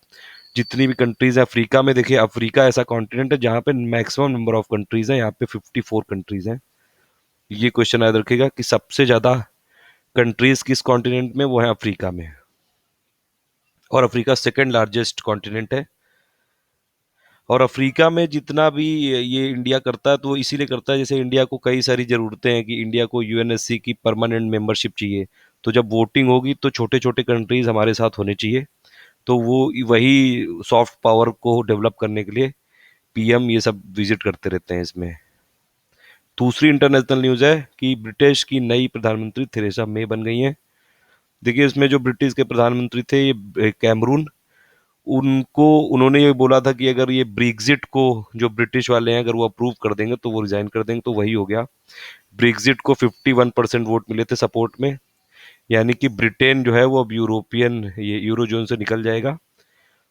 जितनी भी कंट्रीज है अफ्रीका में, देखिए अफ्रीका ऐसा कॉन्टिनेंट है जहाँ पे मैक्सिमम नंबर ऑफ कंट्रीज हैं, यहाँ पे 54 कंट्रीज हैं। ये क्वेश्चन याद रखिएगा कि सबसे ज़्यादा कंट्रीज किस कॉन्टिनेंट में, वो है अफ्रीका में। और अफ्रीका सेकंड लार्जेस्ट कॉन्टिनेंट है। और अफ्रीका में जितना भी ये इंडिया करता है तो वो इसीलिए करता है, जैसे इंडिया को कई सारी ज़रूरतें हैं कि इंडिया को यूएनएससी की परमानेंट मेंबरशिप चाहिए। तो जब वोटिंग होगी तो छोटे छोटे कंट्रीज हमारे साथ होने चाहिए। तो वो वही सॉफ्ट पावर को डेवलप करने के लिए पीएम ये सब विजिट करते रहते हैं इसमें। दूसरी इंटरनेशनल न्यूज है कि ब्रिटिश की नई प्रधानमंत्री थेरेसा मे बन गई हैं। देखिए इसमें जो ब्रिटिश के प्रधानमंत्री थे ये कैमरून, उनको उन्होंने ये बोला था कि अगर ये ब्रेग्जिट को जो ब्रिटिश वाले हैं अगर वो अप्रूव कर देंगे तो वो रिजाइन कर देंगे, तो वही हो गया। ब्रेग्जिट को 51% वोट मिले थे सपोर्ट में, यानी कि ब्रिटेन जो है वो अब यूरोपियन ये यूरो जोन से निकल जाएगा।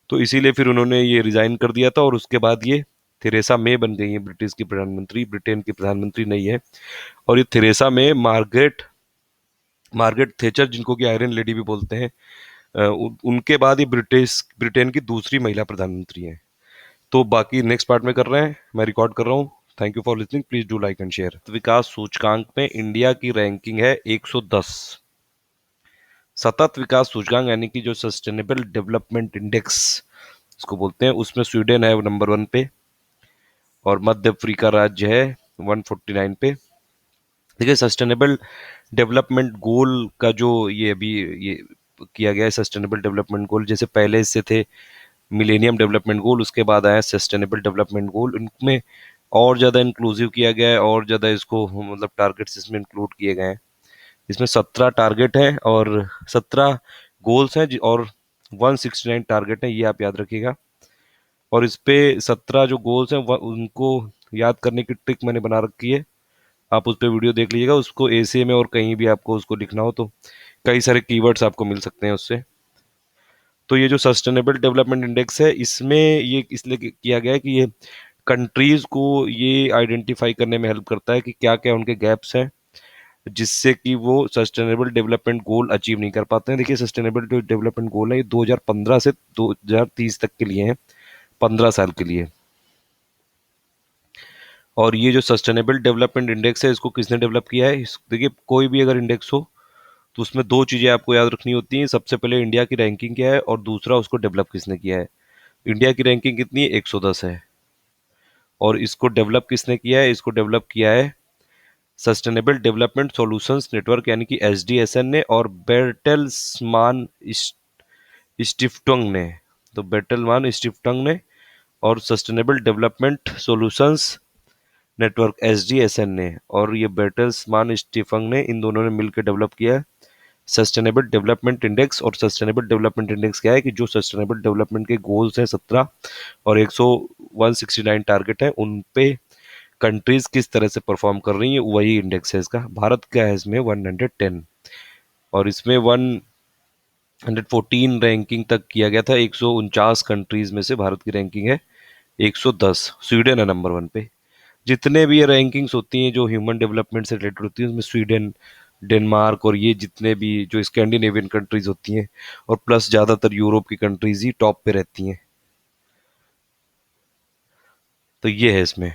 तो इसीलिए फिर उन्होंने ये रिजाइन कर दिया था और उसके बाद ये थेरेसा मे बन गई है ब्रिटिश की प्रधानमंत्री, ब्रिटेन की प्रधानमंत्री नहीं है। और ये थेरेसा मे मार्gaरेट मार्gaरेट थेचर, जिनको कि आयरन लेडी भी बोलते हैं, उनके बाद ये ब्रिटेन की दूसरी महिला प्रधानमंत्री हैं। तो बाकी नेक्स्ट पार्ट में कर रहे हैं, मैं रिकॉर्ड कर रहा हूँ। Thank you for listening, please do like and share. विकास सूचकांक में इंडिया की रैंकिंग है 110। सतत विकास सूचकांक यानी कि जो सस्टेनेबल डेवलपमेंट इंडेक्स इसको बोलते हैं, उसमें स्वीडन है नंबर 1 पे और मध्य अफ्रीका राज्य है 149 पे। देखिए सस्टेनेबल डेवलपमेंट गोल का जो ये अभी ये किया गया है, सस्टेनेबल डेवलपमेंट गोल जैसे पहले से थे मिलेनियम डेवलपमेंट गोल, उसके बाद आया सस्टेनेबल डेवलपमेंट गोल, इनमें और ज़्यादा इंक्लूसिव किया गया है और ज़्यादा इसको मतलब टारगेट्स इसमें इंक्लूड किए गए हैं। इसमें 17 टारगेट हैं और 17 गोल्स हैं और 169 टारगेट हैं, ये आप याद रखिएगा। और इस पे 17 जो गोल्स हैं उनको याद करने की ट्रिक मैंने बना रखी है, आप उस पर वीडियो देख लीजिएगा। उसको एसे में और कहीं भी आपको उसको लिखना हो तो कई सारे कीवर्ड्स आपको मिल सकते हैं उससे। तो ये जो सस्टेनेबल डेवलपमेंट इंडेक्स है इसमें ये इसलिए किया गया है कि ये कंट्रीज को ये आइडेंटिफाई करने में हेल्प करता है कि क्या क्या उनके गैप्स हैं जिससे कि वो सस्टेनेबल डेवलपमेंट गोल अचीव नहीं कर पाते हैं। देखिए सस्टेनेबल जो डेवलपमेंट गोल है ये 2015 से 2030 तक के लिए हैं, 15 साल के लिए। और ये जो सस्टेनेबल डेवलपमेंट इंडेक्स है इसको किसने डेवलप किया है, देखिए कोई भी अगर इंडेक्स हो तो उसमें दो चीज़ें आपको याद रखनी होती हैं। सबसे पहले इंडिया की रैंकिंग क्या है और दूसरा उसको डेवलप किसने किया है। इंडिया की रैंकिंग कितनी है, 110 है। और इसको डेवलप किसने किया है, इसको डेवलप किया है सस्टेनेबल डेवलपमेंट सॉल्यूशंस नेटवर्क यानी कि SDSN ने और बेर्टेल्समान स्टिफ्टंग ने। तो बेर्टेलमान स्टिफ्टंग ने और sustainable development solutions network SDSN ने और ये बेर्टेल्समान स्टिफंग ने, इन दोनों ने मिलकर डेवलप किया है सस्टेनेबल डेवलपमेंट इंडेक्स। और सस्टेनेबल डेवलपमेंट इंडेक्स क्या है कि जो सस्टेनेबल डेवलपमेंट के गोल्स हैं 17 और 169 टारगेट है उन पे कंट्रीज किस तरह से परफॉर्म कर रही है वही इंडेक्स है इसका। भारत का है इसमें 110 और इसमें 114 रैंकिंग तक किया गया था। 149 कंट्रीज में से भारत की रैंकिंग है 110। स्वीडन है नंबर 1 पे। जितने भी ये रैंकिंग्स होती हैं जो ह्यूमन डेवलपमेंट से रिलेटेड होती है उसमें स्वीडन, डेनमार्क और ये जितने भी जो स्कैंडिनेवियन कंट्रीज होती हैं और प्लस ज़्यादातर यूरोप की कंट्रीज ही टॉप पे रहती हैं। तो ये है इसमें।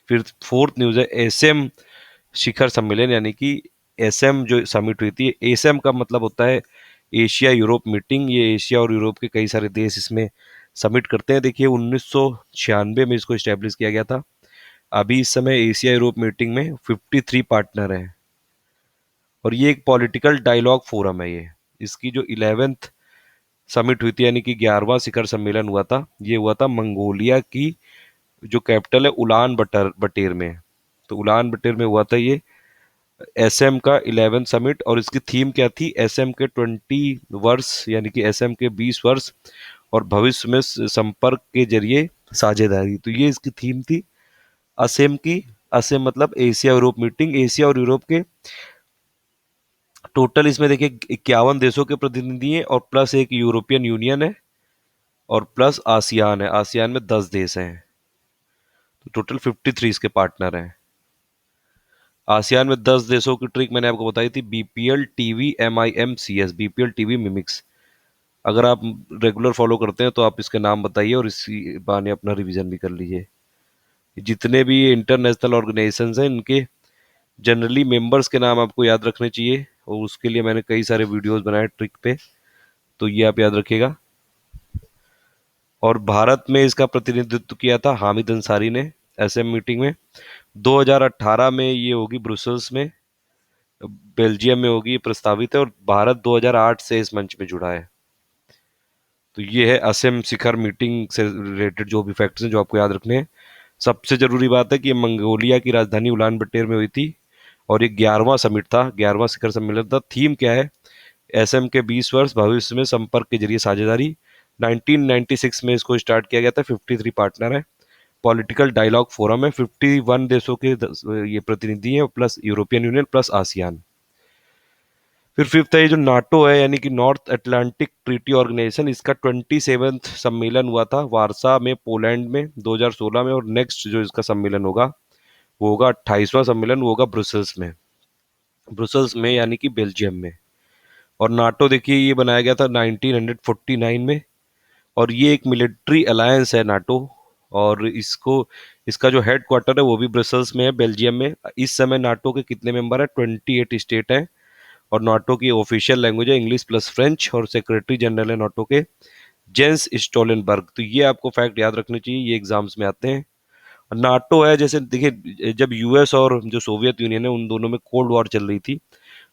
फिर फोर्थ न्यूज़ है एसएम शिखर सम्मेलन यानी कि एसएम जो समिट हुई थी। एसएम का मतलब होता है एशिया यूरोप मीटिंग। ये एशिया और यूरोप के कई सारे देश इसमें समिट करते हैं। देखिए 1996 में इसको इस्टेब्लिश किया गया था। अभी इस समय एशिया यूरोप मीटिंग में 53 पार्टनर हैं और ये एक पॉलिटिकल डायलॉग फोरम है। ये इसकी जो 11th समिट हुई थी यानी कि 11वां शिखर सम्मेलन हुआ था, ये हुआ था मंगोलिया की जो कैपिटल है उलान बटर बटेर में। तो उलान बटेर में हुआ था ये एसएम का 11th समिट। और इसकी थीम क्या थी, एसएम के 20 वर्ष यानी कि एसएम के 20 वर्ष और भविष्य में संपर्क के जरिए साझेदारी। तो ये इसकी थीम थी असेम की। असेम मतलब एशिया यूरोप मीटिंग। एशिया और यूरोप के टोटल इसमें देखिए 51 देशों के प्रतिनिधि हैं और प्लस एक यूरोपियन यूनियन है और प्लस आसियान है। आसियान में 10 देश हैं तो टोटल 53 इसके पार्टनर हैं। आसियान में 10 देशों की ट्रिक मैंने आपको बताई थी, BPL TV MIMCS, BPL TV mimics. अगर आप रेगुलर फॉलो करते हैं तो आप इसके नाम बताइए और इसी बहाने अपना रिवीजन भी कर लीजिए। जितने भी इंटरनेशनल ऑर्गेनाइजेशंस हैं इनके जनरली मेंबर्स के नाम आपको याद रखने चाहिए और उसके लिए मैंने कई सारे वीडियोस बनाए ट्रिक पे, तो ये आप याद रखिएगा। और भारत में इसका प्रतिनिधित्व किया था हामिद अंसारी ने एसएम मीटिंग में। 2018 में ये होगी ब्रुसेल्स में, बेल्जियम में होगी, प्रस्तावित है। और भारत 2008 से इस मंच में जुड़ा है। तो ये है असम शिखर मीटिंग से रिलेटेड जो भी फैक्ट्स हैं जो आपको याद रखने हैं। सबसे जरूरी बात है कि ये मंगोलिया की राजधानी उलान बटेर में हुई थी और ये 11वां समिट था, 11वां शिखर सम्मेलन था। थीम क्या है? एसएम के 20 वर्ष भविष्य में संपर्क के जरिए साझेदारी। 1996 में इसको स्टार्ट किया गया था। 53 पार्टनर है। पॉलिटिकल डायलॉग फोरम है। 51 देशों के ये प्रतिनिधि हैं, plus European union plus ASEAN. फिर फिफ्थ है ये जो नाटो है, यानी कि नॉर्थ अटलांटिक ट्रीटी ऑर्गेनाइजेशन, इसका 27th सम्मेलन हुआ था वारसा में, पोलैंड में 2016 में। और नेक्स्ट जो इसका सम्मेलन होगा वो होगा 28वां सम्मेलन, वो होगा ब्रुसेल्स में। ब्रुसेल्स में यानी कि बेल्जियम में। और नाटो देखिए ये बनाया गया था 1949 में। और ये एक मिलिट्री अलायंस है नाटो। और इसका जो हेड क्वार्टर है वो भी ब्रसल्स में है, बेल्जियम में। इस समय नाटो के कितने मेंबर है? 28 स्टेट हैं। और नाटो की ऑफिशियल लैंग्वेज है इंग्लिश प्लस फ्रेंच। और सेक्रेटरी जनरल है नाटो के जेंस स्टोलनबर्ग। तो ये आपको फैक्ट याद रखने चाहिए, ये एग्जाम्स में आते हैं। नाटो है, जैसे देखिए जब यूएस और जो सोवियत यूनियन है उन दोनों में कोल्ड वॉर चल रही थी,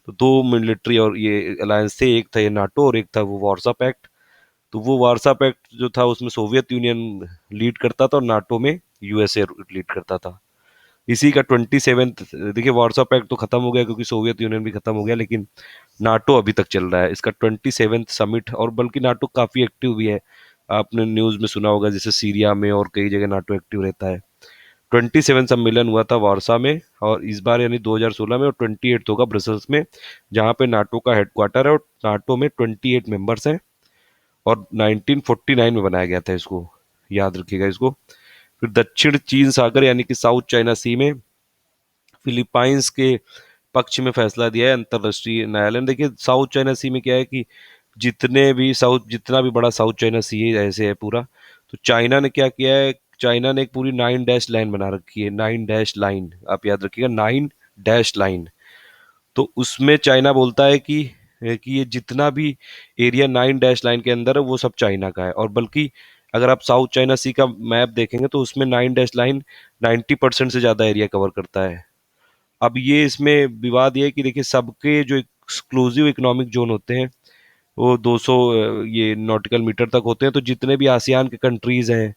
तो दो मिलिट्री और ये अलायंस थे, एक था ये नाटो और एक था वो वार्सा पैक्ट। तो वो वार्सा पैक्ट जो था उसमें सोवियत यूनियन लीड करता था और नाटो में यूएसए लीड करता था। इसी का 27th, देखिए वार्सा पैक्ट तो खत्म हो गया क्योंकि सोवियत यूनियन भी खत्म हो गया, लेकिन नाटो अभी तक चल रहा है। इसका 27th समिट, और बल्कि नाटो काफी एक्टिव भी है। आपने न्यूज में सुना होगा जैसे सीरिया में और कई जगह नाटो एक्टिव रहता है। 27 सम्मेलन हुआ था वारसा में और इस बार यानी 2016 में, और 28 होगा ब्रसल्स में, जहाँ पे नाटो का हेडक्वार्टर है। और नाटो में 28 मेंबर्स हैं और 1949 में बनाया गया था इसको, याद रखिएगा इसको। फिर दक्षिण चीन सागर यानी कि साउथ चाइना सी में फिलीपाइंस के पक्ष में फैसला दिया है अंतरराष्ट्रीय न्यायालय ने। देखिए साउथ चाइना सी में क्या है कि जितना भी बड़ा साउथ चाइना सी है ऐसे है पूरा, तो चाइना ने क्या किया है, चाइना ने एक पूरी 9 डैश लाइन बना रखी है। 9 डैश लाइन, आप याद रखिएगा, 9 डैश लाइन। तो उसमें चाइना बोलता है कि ये जितना भी एरिया 9 डैश लाइन के अंदर है वो सब चाइना का है। और बल्कि अगर आप साउथ चाइना सी का मैप देखेंगे तो उसमें 9 डैश लाइन 90% से ज्यादा एरिया कवर करता है। अब ये इसमें विवाद ये है कि देखिए सबके जो एक्सक्लूसिव इकोनॉमिक जोन होते हैं वो 200 ये नॉटिकल मीटर तक होते हैं। तो जितने भी आसियान के कंट्रीज हैं,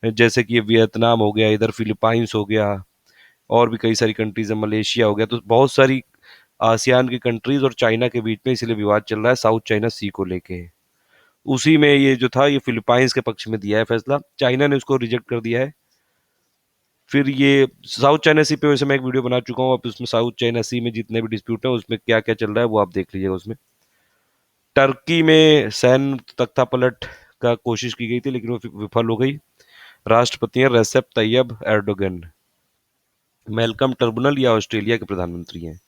जैसे कि ये वियतनाम हो गया, इधर फिलीपाइंस हो गया, और भी कई सारी कंट्रीज है, मलेशिया हो गया, तो बहुत सारी आसियान की कंट्रीज और चाइना के बीच में इसलिए विवाद चल रहा है साउथ चाइना सी को लेके। उसी में ये जो था ये फिलीपाइंस के पक्ष में दिया है फैसला, चाइना ने उसको रिजेक्ट कर दिया है। फिर ये साउथ चाइना सी पे वैसे मैं एक वीडियो बना चुका हूँ, आप उसमें साउथ चाइना सी में जितने भी डिस्प्यूट है उसमें क्या क्या चल रहा है वो आप देख लीजिएगा उसमें। टर्की में सैन्य तख्तापलट का कोशिश की गई थी लेकिन वो विफल हो गई। राष्ट्रपति हैं रेसेप तैयब एर्डोगन। मेलकम टर्बुनल या ऑस्ट्रेलिया के प्रधानमंत्री हैं।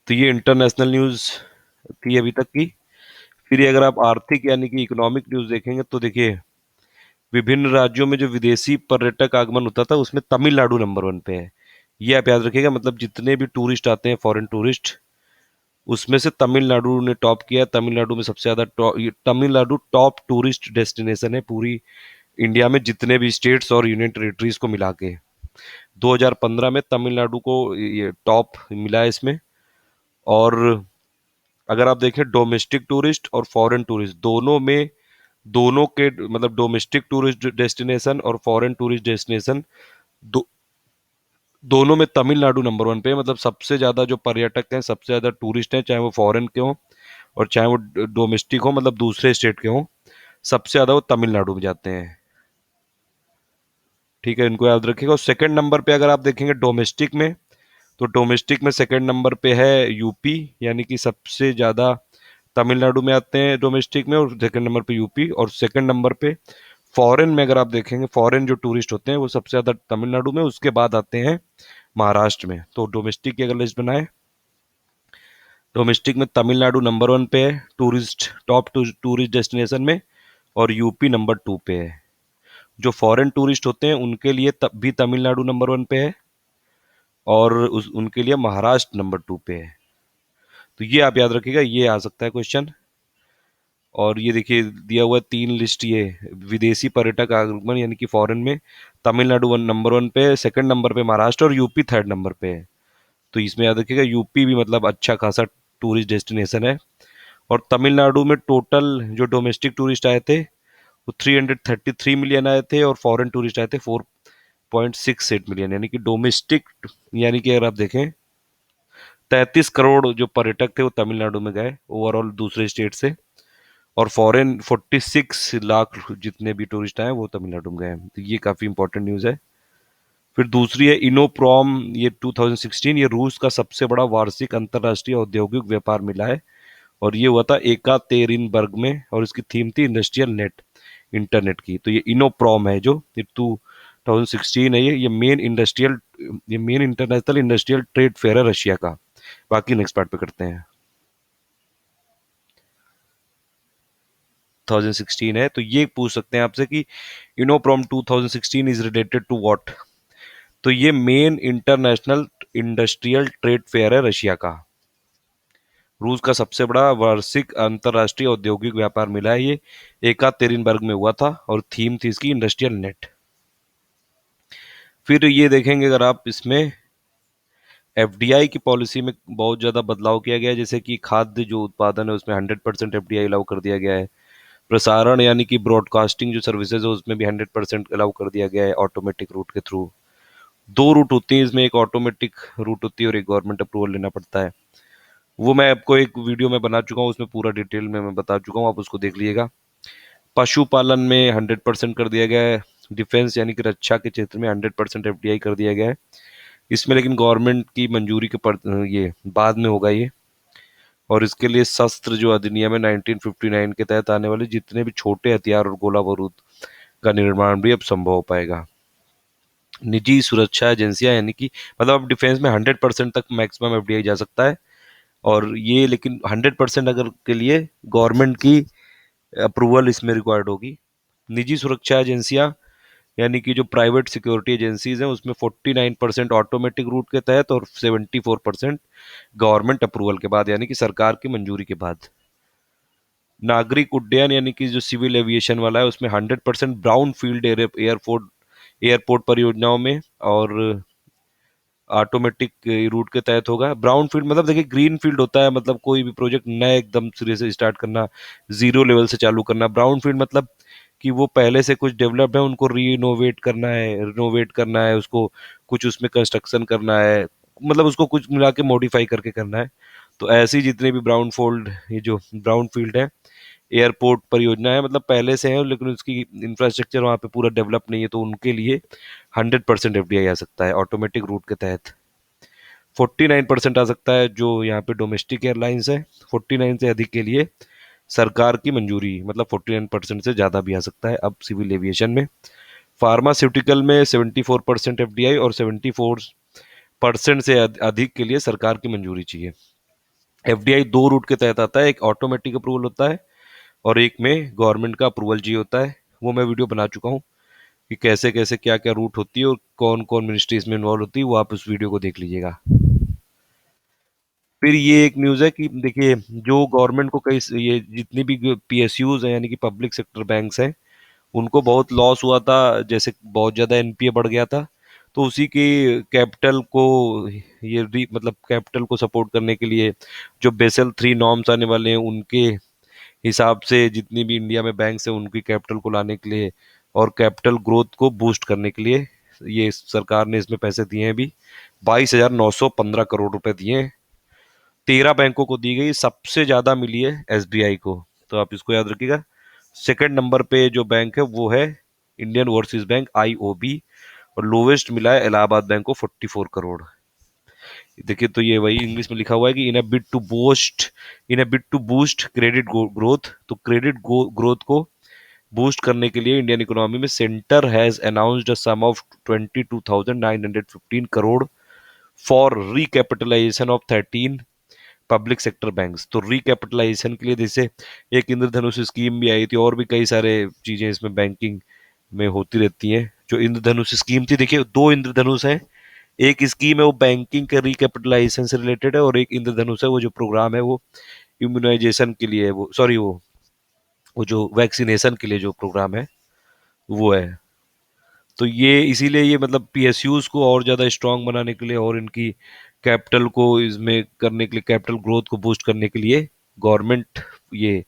तो ये इंटरनेशनल न्यूज थी अभी तक की। फिर ये अगर आप आर्थिक यानी कि इकोनॉमिक न्यूज देखेंगे तो देखिए विभिन्न राज्यों में जो विदेशी पर्यटक आगमन होता था उसमें तमिलनाडु नंबर 1 पे है। ये आप याद रखिएगा, मतलब जितने भी टूरिस्ट आते हैं फॉरेन टूरिस्ट, उसमें से तमिलनाडु ने टॉप किया। तमिलनाडु में सबसे ज्यादा तमिलनाडु टॉप टूरिस्ट डेस्टिनेशन है पूरी इंडिया में, जितने भी स्टेट्स और यूनियन टेरिटरीज को मिला के। 2015 में तमिलनाडु को ये टॉप मिला है इसमें। और अगर आप देखें डोमेस्टिक टूरिस्ट और फॉरेन टूरिस्ट दोनों में, दोनों के मतलब डोमेस्टिक टूरिस्ट डेस्टिनेशन और फॉरेन टूरिस्ट डेस्टिनेशन दो, दोनों में तमिलनाडु नंबर 1 पे है। मतलब सबसे ज्यादा जो पर्यटक हैं, सबसे ज्यादा टूरिस्ट हैं, चाहे वो फॉरेन के हों और चाहे वो डोमेस्टिक हो, मतलब दूसरे स्टेट के हों, सबसे ज्यादा वो तमिलनाडु में जाते हैं। ठीक है, इनको याद रखिएगा। और सेकंड नंबर पे अगर आप देखेंगे डोमेस्टिक में, तो डोमेस्टिक में सेकंड नंबर पे है यूपी, यानी कि सबसे ज्यादा तमिलनाडु में आते हैं डोमेस्टिक में, और सेकंड नंबर पे यूपी। और सेकंड नंबर पे फॉरेन में अगर आप देखेंगे, फॉरेन जो टूरिस्ट होते हैं वो सबसे ज्यादा तमिलनाडु में, उसके बाद आते हैं महाराष्ट्र में। तो डोमेस्टिक की अगर लिस्ट बनाए, डोमेस्टिक में तमिलनाडु नंबर 1 पे है टूरिस्ट, टॉप टूरिस्ट डेस्टिनेशन में, और यूपी नंबर 2 पे है। जो फॉरेन टूरिस्ट होते हैं उनके लिए तब भी तमिलनाडु नंबर 1 पे है, और उनके लिए महाराष्ट्र नंबर 2 पे है। तो ये आप याद रखिएगा, ये आ सकता है क्वेश्चन। और ये देखिए दिया हुआ है 3 लिस्ट, ये विदेशी पर्यटक आगमन यानी कि फॉरेन में तमिलनाडु नंबर 1 पे है, सेकंड नंबर पे महाराष्ट्र, और यूपी थर्ड नंबर पे है। तो इसमें याद रखिएगा यूपी भी मतलब अच्छा खासा टूरिस्ट डेस्टिनेशन है। और तमिलनाडु में टोटल जो डोमेस्टिक टूरिस्ट आए थे वो 333 मिलियन आए थे, और फॉरेन टूरिस्ट आए थे 8.68 मिलियन, यानी कि डोमेस्टिक, यानी कि अगर आप देखें 33 करोड़ जो पर्यटक थे वो तमिलनाडु में गए ओवरऑल दूसरे स्टेट से, और फॉरेन 46 लाख जितने भी टूरिस्ट आए वो तमिलनाडु में गए। तो ये काफी इंपॉर्टेंट न्यूज है। फिर दूसरी है इनोप्रॉम, ये 2016, ये रूस का सबसे बड़ा वार्षिक अंतर्राष्ट्रीय औद्योगिक व्यापार मेला है, और ये हुआ था एकातेरिनबर्ग में, और इसकी थीम थी इंडस्ट्रियल नेट, इंटरनेट की। तो ये इनोप्रॉम है जो ये 2016 है, ये main international industrial trade fair है रशिया का। बाकी नेक्स्ट पार्ट पे करते हैं। 2016 है, तो ये पूछ सकते हैं आपसे कि इनोप्रॉम 2016 इज रिलेटेड टू व्हाट। तो ये main international industrial trade fair है रशिया का। रूस का सबसे बड़ा वार्षिक अंतर्राष्ट्रीय औद्योगिक व्यापार मेला है ये, एकातेरिनबर्ग में हुआ था, और थीम थी इसकी इंडस्ट्रियल नेट। फिर ये देखेंगे अगर आप इसमें एफडीआई की पॉलिसी में बहुत ज़्यादा बदलाव किया गया है, जैसे कि खाद्य जो उत्पादन है उसमें 100% एफडीआई अलाउ कर दिया गया है। प्रसारण यानी कि ब्रॉडकास्टिंग जो सर्विसेज है उसमें भी 100% अलाउ कर दिया गया है ऑटोमेटिक रूट के थ्रू। दो रूट होती है इसमें, एक ऑटोमेटिक रूट होती है और एक गवर्नमेंट अप्रूवल लेना पड़ता है। वो मैं आपको एक वीडियो में बना चुका हूँ, उसमें पूरा डिटेल में मैं बता चुका हूँ, आप उसको देख लीजिएगा। पशुपालन में 100% कर दिया गया है। डिफेंस यानी कि रक्षा के क्षेत्र में 100% एफडीआई कर दिया गया है इसमें, लेकिन गवर्नमेंट की मंजूरी के पर ये बाद में होगा ये। और इसके लिए शस्त्र जो अधिनियम है 1959 के तहत आने वाले जितने भी छोटे हथियार और गोला बारूद का निर्माण भी अब संभव हो पाएगा। निजी सुरक्षा एजेंसियां, यानी कि मतलब अब डिफेंस में 100% तक मैक्सिमम एफडीआई जा सकता है, और ये लेकिन 100% अगर के लिए गवर्नमेंट की अप्रूवल इसमें रिक्वायर्ड होगी। निजी सुरक्षा एजेंसियां यानी कि जो प्राइवेट सिक्योरिटी एजेंसीज हैं उसमें 49% ऑटोमेटिक रूट के तहत और 74% गवर्नमेंट अप्रूवल के बाद, यानी कि सरकार की मंजूरी के बाद। नागरिक उड्डयन यानी कि जो सिविल एविएशन वाला है उसमें 100% ब्राउन फील्ड एयरपोर्ट एयरपोर्ट परियोजनाओं में और ऑटोमेटिक रूट के तहत होगा। ब्राउन फील्ड मतलब देखिए ग्रीन फील्ड होता है, मतलब कोई भी प्रोजेक्ट नया एकदम सिरे से स्टार्ट करना, जीरो लेवल से चालू करना। ब्राउन फील्ड मतलब कि वो पहले से कुछ डेवलप्ड है उनको रीइनोवेट करना है, रिनोवेट करना है उसको, कुछ उसमें कंस्ट्रक्शन करना है, मतलब उसको कुछ मिला के मॉडिफाई करके करना है। तो ऐसी जितने भी ब्राउन फील्ड, ये जो ब्राउन फील्ड है एयरपोर्ट परियोजना है, मतलब पहले से है लेकिन उसकी इंफ्रास्ट्रक्चर वहाँ पे पूरा डेवलप नहीं है, तो उनके लिए 100% एफडीआई आ सकता है ऑटोमेटिक रूट के तहत। 49% आ सकता है जो यहाँ पे डोमेस्टिक एयरलाइंस है। 49 से अधिक के लिए सरकार की मंजूरी, मतलब 49% से ज़्यादा भी आ सकता है अब सिविल एविएशन में। फार्मास्यूटिकल में 74% एफडीआई और 74% से अधिक के लिए सरकार की मंजूरी चाहिए। एफडीआई दो रूट के तहत आता है, एक ऑटोमेटिक अप्रूवल होता है और एक में गवर्नमेंट का अप्रूवल चाहिए होता है। वो मैं वीडियो बना चुका हूँ कि कैसे कैसे क्या क्या रूट होती है और कौन कौन मिनिस्ट्री इसमें इन्वॉल्व होती है, वो आप उस वीडियो को देख लीजिएगा। फिर ये एक न्यूज़ है कि देखिए जो गवर्नमेंट को कई ये जितनी भी पीएसयूज हैं यानी कि पब्लिक सेक्टर बैंक्स हैं उनको बहुत लॉस हुआ था, जैसे बहुत ज़्यादा एनपीए बढ़ गया था, तो उसी की कैपिटल को मतलब कैपिटल को सपोर्ट करने के लिए जो बेसल 3 नॉर्म्स आने वाले हैं उनके हिसाब से जितनी भी इंडिया में बैंक्स हैं उनकी कैपिटल को लाने के लिए और कैपिटल ग्रोथ को बूस्ट करने के लिए ये सरकार ने इसमें पैसे दिए हैं अभी। 22,915 करोड़ रुपए दिए हैं। 13 बैंकों को दी गई, सबसे ज्यादा मिली है एसबीआई को, तो आप इसको याद रखिएगा। सेकंड नंबर पे जो बैंक है वो है इंडियन ओवरसीज बैंक आईओबी, और लोवेस्ट मिला है इलाहाबाद बैंक को 44 करोड़। देखिए तो ये वही इंग्लिश में लिखा हुआ है कि in a bid to boost credit growth, तो क्रेडिट ग्रोथ को बूस्ट करने के लिए इंडियन इकोनॉमी में centre has announced a sum of 22,915 crore for recapitalisation of 13 public sector banks. तो रिकैपिटलाइजेशन के लिए जैसे एक इंद्रधनुष स्कीम भी आई थी और भी कई सारे चीजें इसमें बैंकिंग में होती रहती हैं। जो इंद्रधनुष स्कीम थी, देखिए दो इंद्रधनुष है, एक स्कीम है वो बैंकिंग के रिकैपिटलाइजेशन से रिलेटेड है और एक इंद्रधनुष है वो जो प्रोग्राम है वो इम्यूनाइजेशन के लिए है, वो सॉरी वो जो वैक्सीनेशन के लिए जो प्रोग्राम है वो है। तो ये इसीलिए ये मतलब पीएसयूज को और ज़्यादा स्ट्रांग बनाने के लिए और इनकी कैपिटल को इसमें करने के लिए, कैपिटल ग्रोथ को बूस्ट करने के लिए गवर्नमेंट ये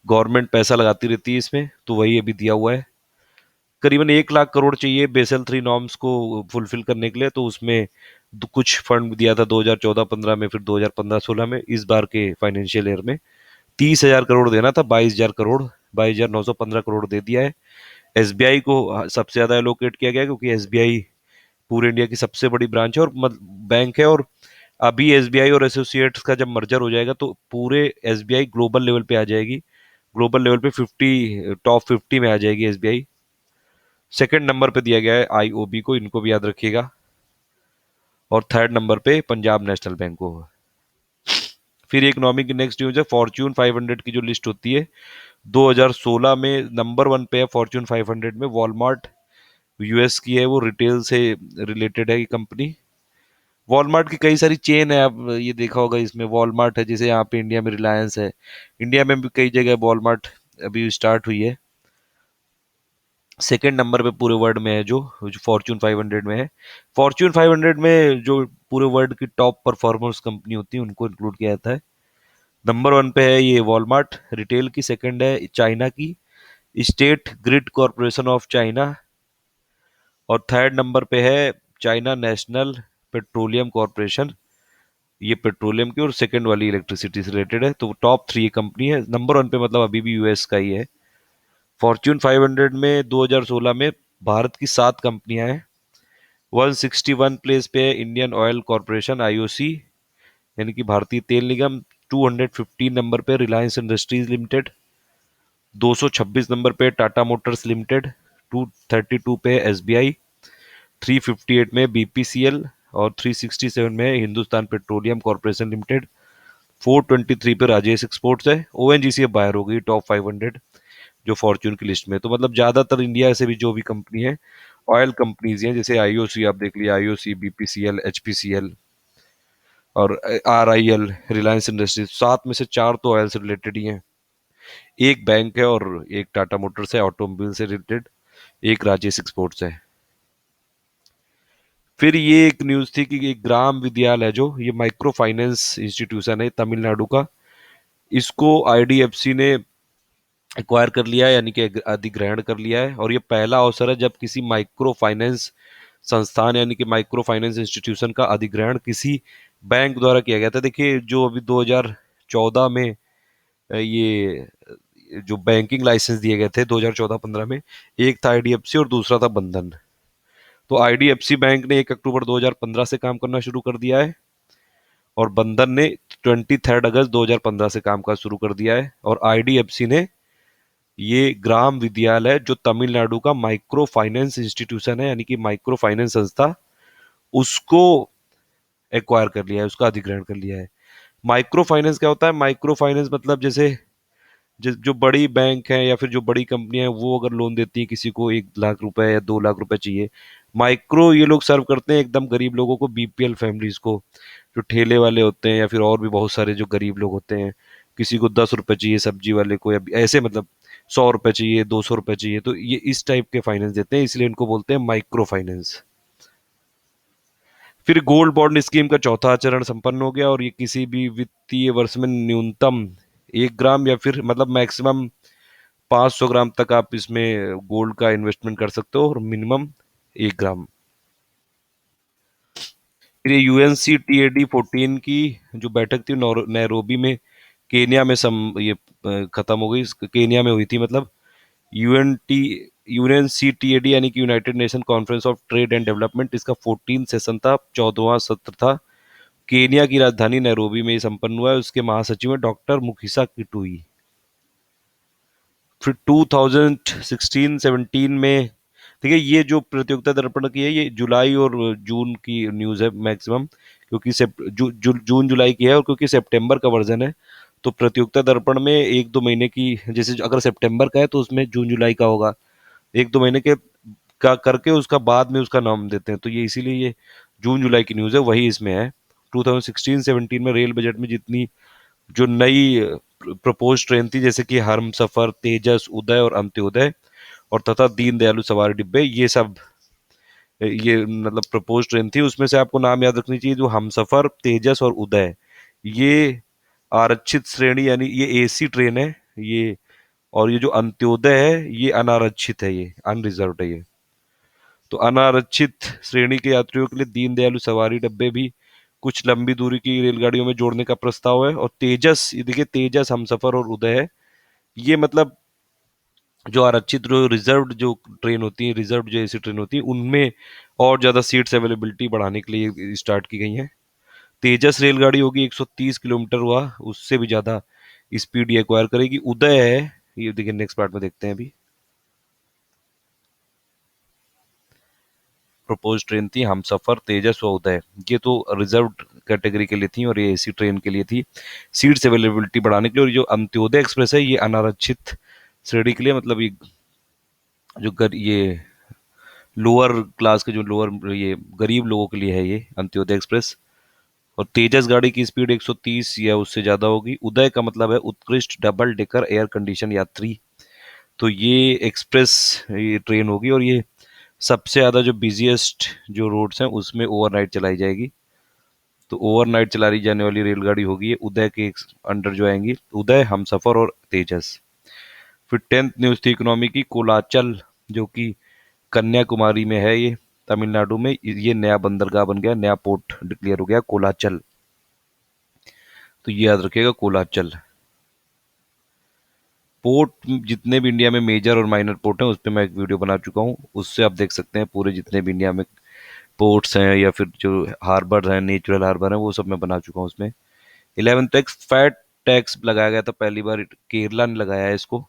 गवर्नमेंट पैसा लगाती रहती है इसमें, तो वही अभी दिया हुआ है। करीबन 1 लाख करोड़ चाहिए बेसल 3 नॉर्म्स को फुलफिल करने के लिए। तो उसमें कुछ फंड दिया था 2014-15 में, फिर 2015-16 में, इस बार के फाइनेंशियल ईयर में 30,000 करोड़ देना था। 22,000 करोड़, 22,915 करोड़ दे दिया है। एसबीआई को सबसे ज्यादा एलोकेट किया गया, क्योंकि एसबीआई पूरे इंडिया की सबसे बड़ी ब्रांच है और बैंक है। और अभी एसबीआई और एसोसिएट्स का जब मर्जर हो जाएगा तो पूरे एसबीआई ग्लोबल लेवल पे आ जाएगी। ग्लोबल लेवल पे 50, टॉप 50 में आ जाएगी एसबीआई। सेकंड नंबर पे दिया गया है आईओबी को, इनको भी याद रखिएगा। और थर्ड नंबर पे पंजाब नेशनल बैंक को। फिर इकोनॉमिक नेक्स्ट न्यूज है, फॉर्च्यून 500 की जो लिस्ट होती है 2016 में नंबर 1 पे है फॉर्च्यून 500 में वॉलमार्ट। यूएस की है, वो रिटेल से रिलेटेड है ये कंपनी। वॉलमार्ट की कई सारी चेन है, आप ये देखा होगा, इसमें वॉलमार्ट है, जैसे यहाँ पे इंडिया में रिलायंस है, इंडिया में भी कई जगह वॉलमार्ट अभी स्टार्ट हुई है। सेकंड नंबर पे पूरे वर्ल्ड में है जो जो फॉर्च्यून 500 में है। फॉर्च्यून 500 में जो पूरे वर्ल्ड की टॉप परफॉर्मर्स कंपनी होती है उनको इंक्लूड किया जाता है। नंबर 1 पे है ये वॉलमार्ट रिटेल की। सेकंड है चाइना की state grid corporation of China. और थर्ड नंबर पे है चाइना नेशनल पेट्रोलियम कॉरपोरेशन, ये पेट्रोलियम की। और सेकंड वाली इलेक्ट्रिसिटी से रिलेटेड है। तो टॉप 3 कंपनी है। नंबर 1 पे मतलब अभी भी यूएस का ही है। फॉर्च्यून 500 में 2016 में भारत की 7 कंपनियां हैं। 161 प्लेस पे है इंडियन ऑयल कॉरपोरेशन आईओसी, यानी कि भारतीय तेल निगम। 215 नंबर पे रिलायंस इंडस्ट्रीज लिमिटेड। 226 नंबर पे टाटा मोटर्स लिमिटेड। 232 पे एसबीआई। 358 में बीपीसीएल। और 367 में हिंदुस्तान पेट्रोलियम कॉरपोरेशन लिमिटेड। 423 पे राजेश एक्सपोर्ट्स है। ओएनजीसी अब बाहर हो गई टॉप 500 जो फॉर्च्यून की लिस्ट में। तो मतलब ज्यादातर इंडिया से भी जो भी कंपनी है ऑयल कंपनीज हैं, जैसे आईओसी आप देख लिया, आईओसी, बीपीसीएल, एचपीसीएल और आरआईएल, रिलायंस इंडस्ट्रीज, 7 में से 4 तो ऑयल से रिलेटेड ही हैं। एक बैंक है और एक टाटा मोटर्स है ऑटोमोबाइल से रिलेटेड, एक राजेश एक्सपोर्ट्स है। फिर ये एक न्यूज थी कि एक ग्राम विद्यालय है जो ये माइक्रो फाइनेंस इंस्टीट्यूशन है तमिलनाडु का, इसको आईडीएफसी ने एक्वायर कर लिया है, यानी कि अधिग्रहण कर लिया है। और ये पहला अवसर है जब किसी माइक्रो फाइनेंस संस्थान यानी कि माइक्रो फाइनेंस इंस्टीट्यूशन का अधिग्रहण किसी बैंक द्वारा किया गया था। देखिए जो अभी 2014 में ये जो बैंकिंग लाइसेंस दिए गए थे 2014-15 में, एक था आईडीएफसी और दूसरा था बंधन। तो आईडीएफसी बैंक ने 1 अक्टूबर 2015 से काम करना शुरू कर दिया है और बंधन ने 23 अगस्त 2015 से कामकाज शुरू कर दिया है। और आईडीएफसी ने ये ग्राम विद्यालय जो तमिलनाडु का माइक्रो फाइनेंस इंस्टीट्यूशन है, यानी कि माइक्रो फाइनेंस संस्था, उसको एक्वायर कर लिया है, उसका अधिग्रहण कर लिया है। माइक्रो फाइनेंस क्या होता है? माइक्रो फाइनेंस मतलब जैसे जो बड़ी बैंक है या फिर जो बड़ी कंपनियां हैं वो अगर लोन देती है किसी को 1 लाख रुपए या 2 लाख रुपए चाहिए, माइक्रो ये लोग सर्व करते हैं एकदम गरीब लोगों को, बीपीएल फैमिलीज को, जो ठेले वाले होते हैं या फिर और भी बहुत सारे जो गरीब लोग होते हैं। किसी को 10 रुपए चाहिए सब्जी वाले को, या ऐसे मतलब 100 रुपए चाहिए, 200 रुपए चाहिए, तो ये इस टाइप के फाइनेंस देते हैं, इसलिए इनको बोलते हैं माइक्रो फाइनेंस। फिर गोल्ड बॉन्ड स्कीम का चौथा चरण संपन्न हो गया और ये किसी भी वित्तीय वर्ष में न्यूनतम 1 ग्राम या फिर मतलब मैक्सिमम 500 ग्राम तक आप इसमें गोल्ड का इन्वेस्टमेंट कर सकते हो, और मिनिमम 1 ग्राम। फिर ये UNCTAD 14 की जो बैठक थी नैरोबी में केनिया में ये खत्म हो गई, केनिया में हुई थी मतलब। यूएनटी UNCTAD यानी कि United nation conference of trade and development, इसका 14 सेशन था, 14वां सत्र था। केनिया की राजधानी नैरोबी में ये संपन्न हुआ है। उसके महासचिव हैं डॉक्टर मुखिसा किटुई। फिर 2016-17 में, ठीक है, ये जो प्रतियोगिता दर्पण की है ये जुलाई और जून की न्यूज़ है मैक्सिमम, क्योंकि जून जुलाई की है, और क्योंकि सितंबर का वर्जन है तो प्रतियोगिता दर्पण में 1-2 महीने की, जैसे अगर सितंबर का है तो उसमें जून जुलाई का होगा, 1-2 महीने के का करके उसका बाद में उसका नाम देते हैं, तो ये इसीलिए ये जून जुलाई की न्यूज़ है, वही इसमें है। 2016-17 में रेल बजट में जितनी जो नई प्रपोज ट्रेन थी, जैसे कि हम सफर, तेजस, उदय और अंत्योदय, और तथा दीन दयालु सवारी डिब्बे, ये सब ये मतलब प्रपोज ट्रेन थी। उसमें से आपको नाम याद रखनी चाहिए, जो हम सफर, तेजस और उदय, ये आरक्षित श्रेणी यानी ये एसी ट्रेन है। ये और ये जो अंत्योदय है ये अनारक्षित है, ये अनरिजर्व्ड है ये। तो अनारक्षित श्रेणी के यात्रियों के लिए दीनदयालु सवारी डब्बे भी कुछ लंबी दूरी की रेलगाड़ियों में जोड़ने का प्रस्ताव है। और तेजस, ये देखिए तेजस, हमसफर और उदय है, ये मतलब जो आरक्षित, जो रिजर्व्ड जो ट्रेन होती है, रिजर्व्ड जो ऐसी ट्रेन होती है, उनमें और ज्यादा सीट्स अवेलेबिलिटी बढ़ाने के लिए स्टार्ट की गई है। तेजस रेलगाड़ी होगी 130 किलोमीटर हुआ, उससे भी ज्यादा स्पीड ये एक्वायर करेगी। उदय है, ये देखिए नेक्स्ट पार्ट में देखते हैं अभी। प्रपोज ट्रेन थी हमसफर, तेजस व उदय, ये तो रिजर्व्ड कैटेगरी के लिए थी और ये एसी ट्रेन के लिए थी, सीट्स अवेलेबिलिटी बढ़ाने के लिए। और जो अंत्योदय एक्सप्रेस है ये अनारक्षित श्रेणी के लिए, मतलब ये जो ये लोअर क्लास के, जो लोअर ये गरीब लोगों के लिए है ये अंत्योदय एक्सप्रेस। और तेजस गाड़ी की स्पीड 130 या उससे ज्यादा होगी। उदय का मतलब है उत्कृष्ट डबल डेकर एयर कंडीशन यात्री। तो ये एक्सप्रेस ये ट्रेन होगी, और ये सबसे ज्यादा जो बिजिएस्ट जो रोड्स हैं उसमें ओवरनाइट चलाई जाएगी। तो ओवरनाइट चलाई जाने वाली रेलगाड़ी होगी ये उदय के अंडर जो आएंगी, उदय, हमसफर और तेजस। फिर 10th न्यूज थी इकोनॉमी की, कोलाचल, जो कि कन्याकुमारी में है ये, तमिलनाडु में, ये नया बंदरगाह बन गया, नया पोर्ट डिक्लेयर हो गया कोलाचल। तो ये याद रखिएगा कोलाचल। पोर्ट जितने भी इंडिया में मेजर और माइनर पोर्ट हैं उस पर मैं एक वीडियो बना चुका हूँ, उससे आप देख सकते हैं पूरे जितने भी इंडिया में पोर्ट्स हैं या फिर जो हार्बर हैं, नेचुरल हार्बर हैं, वो सब मैं बना चुका हूँ उसमें। 11th टैक्स, फैट टैक्स लगाया गया था पहली बार, केरला ने लगाया है इसको,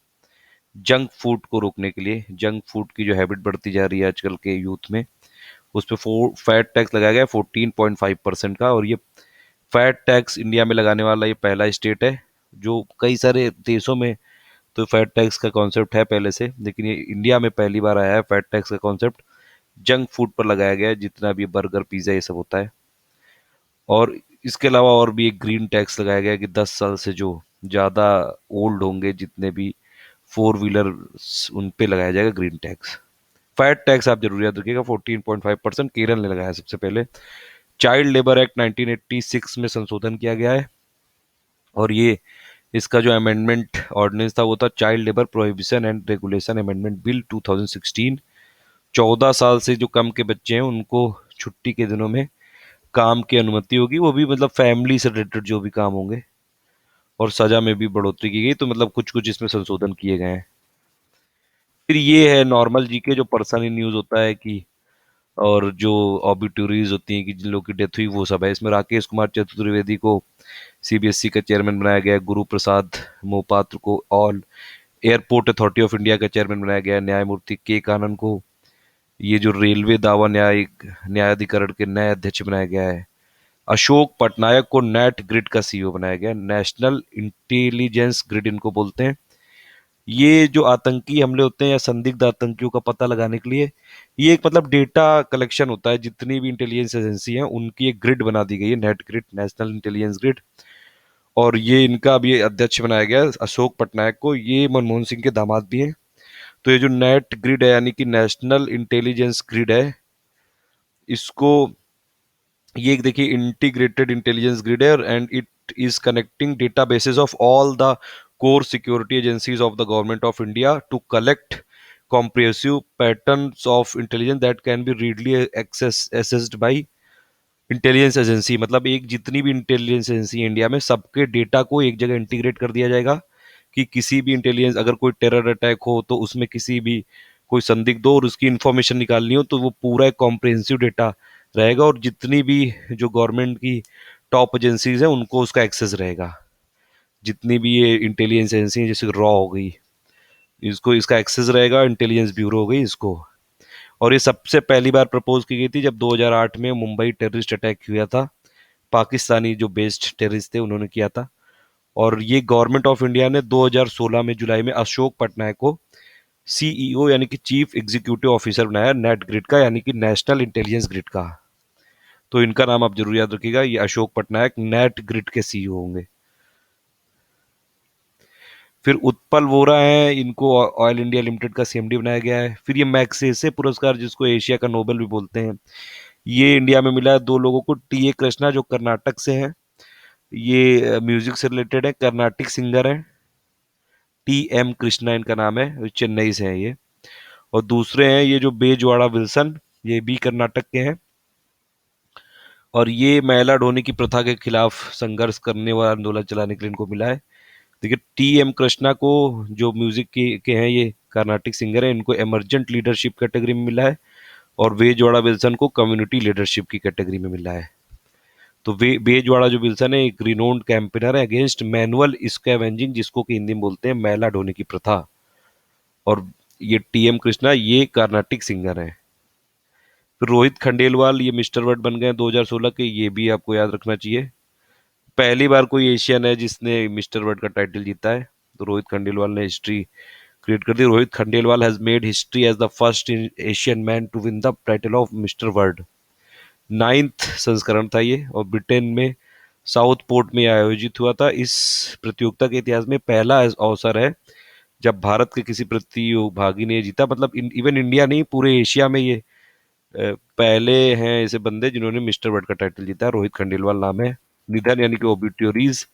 जंक फूड को रोकने के लिए। जंक फूड की जो हैबिट बढ़ती जा रही है आजकल के यूथ में, उस पर फैट टैक्स लगाया गया 14.5% का। और ये फैट टैक्स इंडिया में लगाने वाला ये पहला स्टेट है। जो कई सारे देशों में तो फैट टैक्स का कॉन्सेप्ट है पहले से, लेकिन ये इंडिया में पहली बार आया है फैट टैक्स का कॉन्सेप्ट, जंक फूड पर लगाया गया है, जितना भी बर्गर पिज्जा ये सब होता है। और इसके अलावा और भी एक ग्रीन टैक्स लगाया गया है कि 10 साल से जो ज़्यादा ओल्ड होंगे जितने भी फोर व्हीलर, उन पे लगाया जाएगा ग्रीन टैक्स। फैट टैक्स आप जरूर याद रखिएगा 14.5%, केरल ने लगाया सबसे पहले। चाइल्ड लेबर एक्ट 1986 में संशोधन किया गया है, और ये इसका जो अमेंडमेंट ऑर्डिनेंस था वो था child labour prohibition and regulation amendment bill 2016। 14 साल से जो कम के बच्चे हैं उनको छुट्टी के दिनों में काम की अनुमति होगी, वो भी मतलब फैमिली से रिलेटेड जो भी काम होंगे। और सजा में भी बढ़ोतरी की गई, तो मतलब कुछ कुछ इसमें संशोधन किए गए हैं। फिर ये है नॉर्मल जीके, जो पर्सनल न्यूज होता है कि, और जो ऑबिटुरीज होती हैं कि जिन लोगों की डेथ हुई, वो सब है इसमें। राकेश कुमार चतुर्वेदी को सीबीएसई का चेयरमैन बनाया गया, गुरु प्रसाद मोपात्र को all airport authority of India का चेयरमैन बनाया गया, न्यायमूर्ति के कानन को ये जो रेलवे दावा न्यायिक न्यायाधिकरण के नए अध्यक्ष बनाया गया है। अशोक पटनायक को नेट ग्रिड का सीईओ बनाया गया, नेशनल इंटेलिजेंस ग्रिड इनको बोलते हैं। ये जो आतंकी हमले होते हैं या संदिग्ध आतंकियों का पता लगाने के लिए, ये एक मतलब डेटा कलेक्शन होता है, जितनी भी इंटेलिजेंस एजेंसी हैं उनकी एक ग्रिड बना दी गई है, net grid, national intelligence grid. और ये इनका अभी अध्यक्ष बनाया गया है अशोक पटनायक को, ये मनमोहन सिंह के दामाद भी हैं। तो ये जो नेट ग्रिड है यानी कि नेशनल इंटेलिजेंस ग्रिड है, इसको, ये एक देखिए इंटीग्रेटेड इंटेलिजेंस ग्रिड है, and it is connecting databases of all the core security agencies of the government of India to collect comprehensive patterns of intelligence that can be readily accessed by intelligence agency. मतलब एक जितनी भी intelligence agency है India में, सबके data को एक जगह इंटीग्रेट कर दिया जाएगा कि किसी भी इंटेलिजेंस, अगर कोई टेरर अटैक हो तो उसमें किसी भी कोई संदिग्ध हो और उसकी इंफॉर्मेशन निकालनी हो, तो वो पूरा एक कॉम्प्रिहेंसिव डेटा रहेगा, और जितनी भी जो गवर्नमेंट की टॉप एजेंसीज हैं उनको उसका एक्सेस रहेगा। जितनी भी ये इंटेलिजेंस एजेंसी है, जैसे रॉ हो गई, इसको इसका एक्सेस रहेगा, इंटेलिजेंस ब्यूरो हो गई इसको। और ये सबसे पहली बार प्रपोज की गई थी जब 2008 में मुंबई टेररिस्ट अटैक हुआ था, पाकिस्तानी जो बेस्ड टेररिस्ट थे उन्होंने किया था। और ये गवर्नमेंट ऑफ इंडिया ने 2016 में जुलाई में अशोक पटनायक को सीईओ यानी कि चीफ एग्जीक्यूटिव ऑफिसर बनाया नेट ग्रिड का, यानी कि नेशनल इंटेलिजेंस ग्रिड का। तो इनका नाम आप जरूर याद रखिएगा, ये अशोक पटनायक नेट ग्रिड के सीईओ होंगे। फिर उत्पल वोरा है, इनको ऑयल इंडिया लिमिटेड का सीएमडी बनाया गया है। फिर ये मैग्सेसे पुरस्कार, जिसको एशिया का नोबेल भी बोलते हैं, ये इंडिया में मिला है दो लोगों को, टी ए कृष्णा जो कर्नाटक से है, ये म्यूजिक से रिलेटेड है, कर्नाटिक सिंगर है, TM कृष्णा इनका नाम है, चेन्नई से है ये। और दूसरे हैं ये जो बेजवाड़ा विल्सन, ये भी कर्नाटक के हैं। और ये महिला ढोने की प्रथा के खिलाफ संघर्ष करने वाला आंदोलन चलाने के लिए इनको मिला है। देखिए, TM कृष्णा को, जो म्यूजिक के हैं, ये कर्नाटिक सिंगर है, इनको एमर्जेंट लीडरशिप कैटेगरी में मिला है। और बेजवाड़ा विल्सन को कम्युनिटी लीडरशिप की कैटेगरी में मिला है। तो बेजवाड़ा जो विल्सन है एक रिनोन्ड कैंपेनर है अगेंस्ट मैनुअल स्कैवेंजिंग, जिसको कि हिंदी में बोलते हैं मैला ढोने की प्रथा। और ये TM कृष्णा ये कर्नाटिक सिंगर है। फिर रोहित खंडेलवाल, ये मिस्टर वर्ल्ड बन गए 2016 के, ये भी आपको याद रखना चाहिए। पहली बार कोई एशियन है जिसने मिस्टर वर्ल्ड का टाइटल जीता है। तो रोहित खंडेलवाल ने हिस्ट्री क्रिएट कर दी। Rohit Khandelwal has made history as the first Asian man to win the title of Mister World. 9th संस्करण था ये, और ब्रिटेन में साउथ पोर्ट में आयोजित हुआ था। इस प्रतियोगिता के इतिहास में पहला अवसर है जब भारत के किसी प्रतियोगी ने जीता, मतलब इवन इंडिया नहीं, पूरे एशिया में ये पहले हैं ऐसे बंदे जिन्होंने मिस्टर वर्ल्ड का टाइटल जीता। रोहित खंडेलवाल नाम है। निधन यानी कि ओबिट्यूरीज,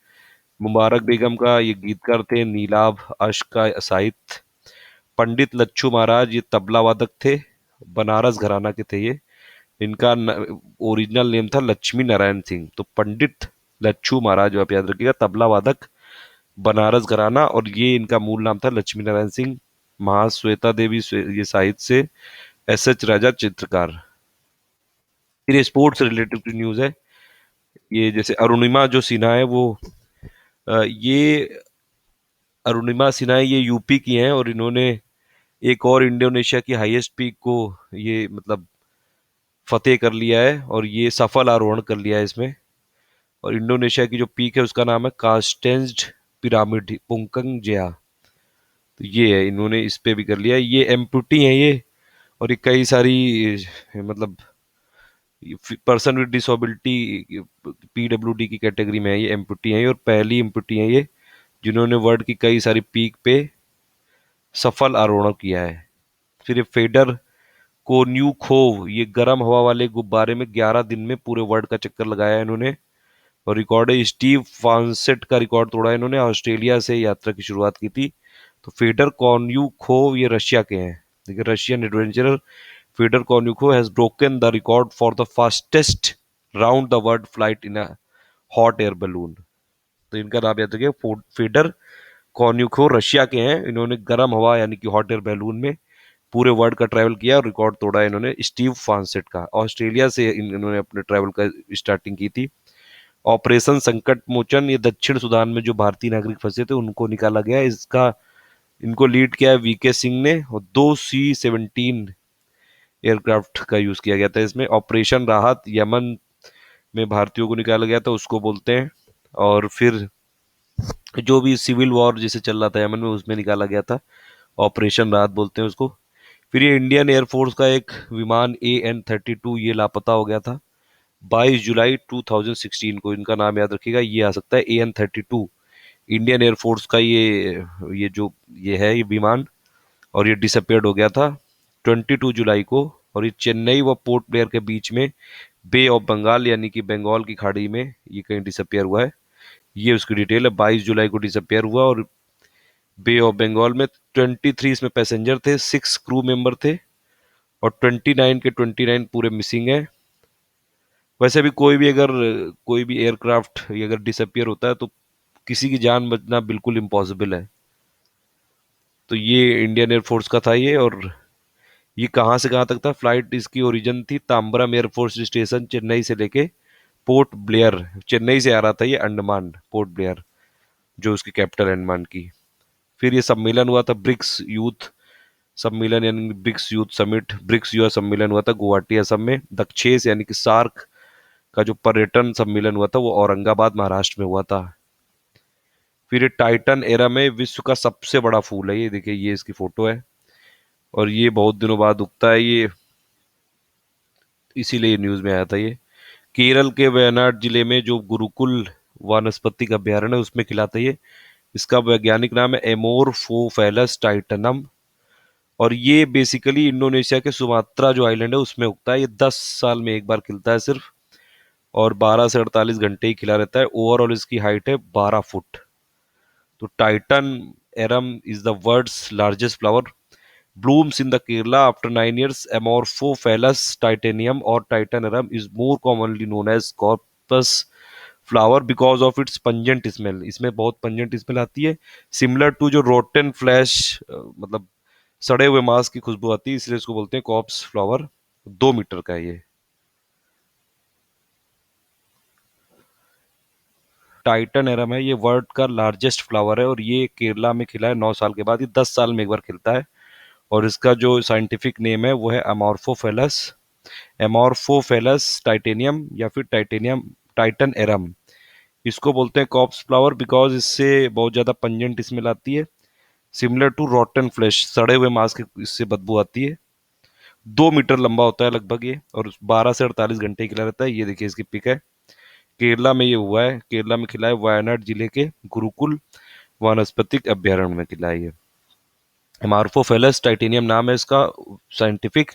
मुबारक बेगम का ये गीतकार थे, नीलाभ अश्क का साहित्य, पंडित लच्छू महाराज ये तबला वादक थे, बनारस घराना के थे ये। इनका ओरिजिनल नेम था लक्ष्मी नारायण सिंह। तो पंडित लच्छू महाराज, जो आप याद रखिएगा, तबला वादक, बनारस घराना, और ये इनका मूल नाम था लक्ष्मी नारायण सिंह। महाश्वेता देवी ये साहित्य से, SH राजा चित्रकार। फिर ये स्पोर्ट्स रिलेटेड न्यूज है। ये जैसे अरुणिमा जो सिन्हा है वो ये अरुणिमा सिन्हा ये यूपी की हैं, और इन्होंने एक और इंडोनेशिया की हाईएस्ट पीक को ये मतलब फतेह कर लिया है, और ये सफल आरोहण कर लिया है इसमें। और इंडोनेशिया की जो पीक है उसका नाम है कास्टेंज्ड पिरामिड पुंगंग जया। तो ये है, इन्होंने इस पे भी कर लिया है। ये एम्पुटी है ये, और ये कई सारी मतलब पर्सन विद डिसबिलिटी PWD की कैटेगरी में है, ये एम्पुटी है, और पहली एम्पुटी है ये जिन्होंने वर्ल्ड की कई सारी पीक पे सफल आरोहण किया है। फिर ये फेडर कोन्यूखोव, ये गर्म हवा वाले गुब्बारे में 11 दिन में पूरे वर्ल्ड का चक्कर लगाया है इन्होंने। और रिकॉर्ड है, स्टीव फॉन्सेट का रिकॉर्ड तोड़ा है इन्होंने, ऑस्ट्रेलिया से यात्रा की शुरुआत की थी। तो फेडर कोन्यूखोव ये रशिया के हैं। देखिए, Russian adventurer Fedor Konyukhov has broken the record for the fastest round the world flight in a hot air balloon. तो इनका नाम याद रखिए, फेडर कोन्यूखोव रशिया के हैं। इन्होंने गर्म हवा यानी कि हॉट एयर बैलून में पूरे वर्ल्ड का ट्रैवल किया और रिकॉर्ड तोड़ा है इन्होंने। स्टीव फॉन्सेट का, ऑस्ट्रेलिया से इन्होंने अपने ट्रैवल का स्टार्टिंग की थी। ऑपरेशन संकट मोचन, ये दक्षिण सुदान में जो भारतीय नागरिक फंसे थे उनको निकाला गया। इसका इनको लीड किया है VK सिंह ने, और 2C-17 एयरक्राफ्ट का यूज किया गया था इसमें। ऑपरेशन राहत, यमन में भारतीयों को निकाला गया था, उसको बोलते हैं। और फिर जो भी सिविल वॉर जैसे चल रहा था यमन में, उसमें निकाला गया था, ऑपरेशन राहत बोलते हैं उसको। फिर ये इंडियन एयरफोर्स का एक विमान AN-32 ये लापता हो गया था 22 जुलाई 2016 को। इनका नाम याद रखिएगा, ये आ सकता है AN-32, इंडियन एयरफोर्स का ये जो ये है ये विमान। और ये डिसअपियर्ड हो गया था 22 जुलाई को। और ये चेन्नई व पोर्ट ब्लेयर के बीच में बे ऑफ बंगाल यानी कि बंगाल की खाड़ी में ये कहीं डिसअपियर हुआ है। ये उसकी डिटेल है, 22 जुलाई को डिसअपियर हुआ। और बे ऑफ बंगाल में 23 इसमें पैसेंजर थे, 6 क्रू मेंबर थे, और 29 के 29 पूरे मिसिंग है। वैसे भी कोई भी एयरक्राफ्ट अगर डिसअपियर होता है तो किसी की जान बचना बिल्कुल इम्पॉसिबल है। तो ये इंडियन एयरफोर्स का था ये। और ये कहाँ से कहाँ तक था फ्लाइट, इसकी ओरिजिन थी ताम्बरम एयरफोर्स स्टेशन चेन्नई से लेके पोर्ट ब्लेयर। चेन्नई से आ रहा था ये अंडमान, पोर्ट ब्लेयर जो उसकी कैपिटल अंडमान की। फिर ये सम्मेलन हुआ था ब्रिक्स यूथ सम्मेलन यानी ब्रिक्स यूथ समिट, ब्रिक्स युवा सम्मेलन हुआ था गुवाहाटी असम में। दक्षेस यानी कि सार्क का जो पर्यटन सम्मेलन हुआ था वो औरंगाबाद महाराष्ट्र में हुआ था। फिर ये टाइटन एरा में विश्व का सबसे बड़ा फूल है, ये देखिए, ये इसकी फोटो है, और ये बहुत दिनों बाद उगता है ये, इसीलिए न्यूज में आया था ये। केरल के वयनाड जिले में जो गुरुकुल वनस्पति का अभ्यारण्य है उसमें खिलाता है ये। इसका वैज्ञानिक नाम है एमोरफोफेलस टाइटनम। और ये बेसिकली इंडोनेशिया के सुमात्रा जो आइलैंड है उसमें उगता है। ये 10 साल में एक बार खिलता है सिर्फ, और 12 से 48 घंटे ही खिला रहता है। ओवरऑल इसकी हाइट है 12 फुट। तो titan arum is the world's largest flower, blooms in the Kerala after 9 years. Amorphophallus titanium or titanarum is more commonly known as corpus flower because of its pungent smell. इसमें बहुत pungent smell आती है, similar to जो rotten flesh, मतलब सड़े हुए मांस की खुशबू आती है, इसलिए इसको बोलते हैं कॉप्स फ्लावर। 2 मीटर का है ये। टाइटन एरम है, ये वर्ल्ड का लार्जेस्ट फ्लावर है और ये केरला में खिला है 9 साल के बाद। ये 10 साल में एक बार खिलता है और इसका जो साइंटिफिक नेम है वो है अमॉर्फोफेलस, एमॉर्फोफेलस टाइटेनियम या फिर टाइटेनियम टाइटन एरम। इसको बोलते हैं कॉप्स फ्लावर बिकॉज इससे बहुत ज़्यादा पंजेंट स्मेल आती है, सिमिलर टू रॉटन फ्लेश, सड़े हुए मांस की इससे बदबू आती है। 2 मीटर लंबा होता है लगभग ये, और 12 से 48 घंटे खिला रहता है। ये देखिए इसकी पिक है, केरला में ये हुआ है, केरला में खिला है, वायनाड जिले के गुरुकुल वानस्पतिक अभ्यारण्य में खिला है ये। एमार्फोफेलस टाइटेनियम नाम है इसका साइंटिफिक,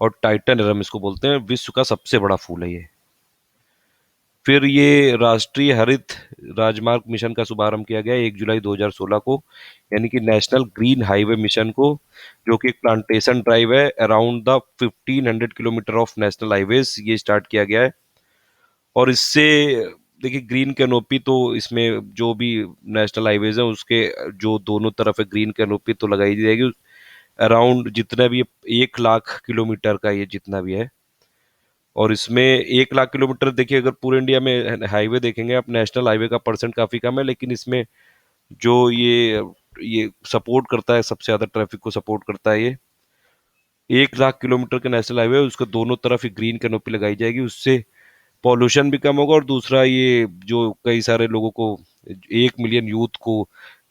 और टाइटन एरम इसको बोलते हैं। विश्व का सबसे बड़ा फूल है ये। फिर ये राष्ट्रीय हरित राजमार्ग मिशन का शुभारंभ किया गया 1 जुलाई 2016 को, यानी कि नेशनल ग्रीन हाईवे मिशन को, जो कि एक प्लांटेशन ड्राइव है around the 1500 kilometre of national highways, ये स्टार्ट किया गया है। और इससे देखिए ग्रीन कैनोपी तो इसमें जो भी नेशनल हाईवेज है उसके जो दोनों तरफ है ग्रीन कैनोपी तो लगाई जाएगी, अराउंड जितना भी 1 लाख किलोमीटर का ये जितना भी है। और इसमें 1 लाख किलोमीटर देखिए, अगर पूरे इंडिया में हाईवे देखेंगे आप, नेशनल हाईवे का परसेंट काफी कम है, लेकिन इसमें जो ये सपोर्ट करता है, सबसे ज्यादा ट्रैफिक को सपोर्ट करता है ये। 1 लाख किलोमीटर के नेशनल हाईवे, उसके दोनों तरफ ही ग्रीन कैनोपी लगाई जाएगी, उससे पॉल्यूशन भी कम होगा। और दूसरा ये जो कई सारे लोगों को, 1 मिलियन यूथ को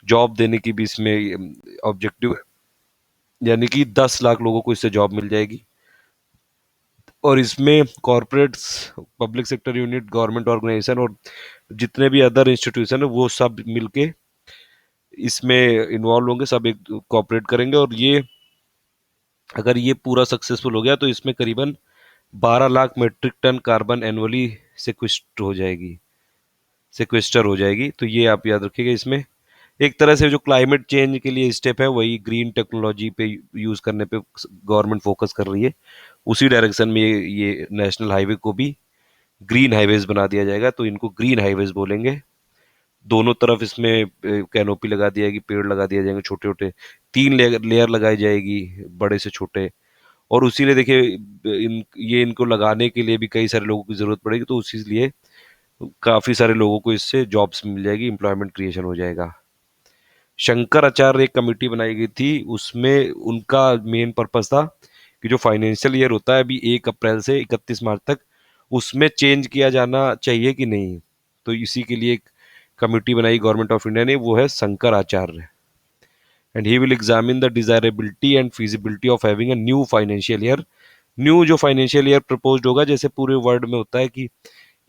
जॉब देने की भी इसमें ऑब्जेक्टिव है, यानी कि 10 लाख लोगों को इससे जॉब मिल जाएगी। और इसमें corporates, public sector unit, government organisation और जितने भी अदर इंस्टीट्यूशन है वो सब मिलके इसमें इन्वॉल्व होंगे, सब एक कॉपरेट करेंगे। और ये अगर ये पूरा सक्सेसफुल हो गया तो इसमें करीबन 12 lakh metric tonne carbon annually sequester हो जाएगी। तो ये आप याद रखिएगा। इसमें एक तरह से जो क्लाइमेट चेंज के लिए स्टेप है वही ग्रीन टेक्नोलॉजी पे यूज करने पे गवर्नमेंट फोकस कर रही है, उसी डायरेक्शन में ये नेशनल हाईवे को भी ग्रीन हाईवेज बना दिया जाएगा, तो इनको ग्रीन हाईवेज बोलेंगे। दोनों तरफ इसमें कैनोपी लगा दी जाएगी, पेड़ लगा दिए जाएंगे छोटे छोटे, 3 लेयर लगाई जाएगी, बड़े से छोटे। और उसी लिए देखिए ये इनको लगाने के लिए भी कई सारे लोगों की जरूरत पड़ेगी, तो उसी लिए काफी सारे लोगों को इससे जॉब्स मिल जाएगी, एम्प्लॉयमेंट क्रिएशन हो जाएगा। शंकराचार्य एक कमेटी बनाई गई थी, उसमें उनका मेन पर्पस था कि जो फाइनेंशियल ईयर होता है अभी 1 अप्रैल से 31 मार्च तक, उसमें चेंज किया जाना चाहिए कि नहीं। तो इसी के लिए एक कमेटी बनाई गवर्नमेंट ऑफ इंडिया ने, वो है Shankaracharya. And he will examine the desirability and feasibility of having a new financial year. New जो फाइनेंशियल ईयर प्रपोज्ड होगा, जैसे पूरे वर्ल्ड में होता है कि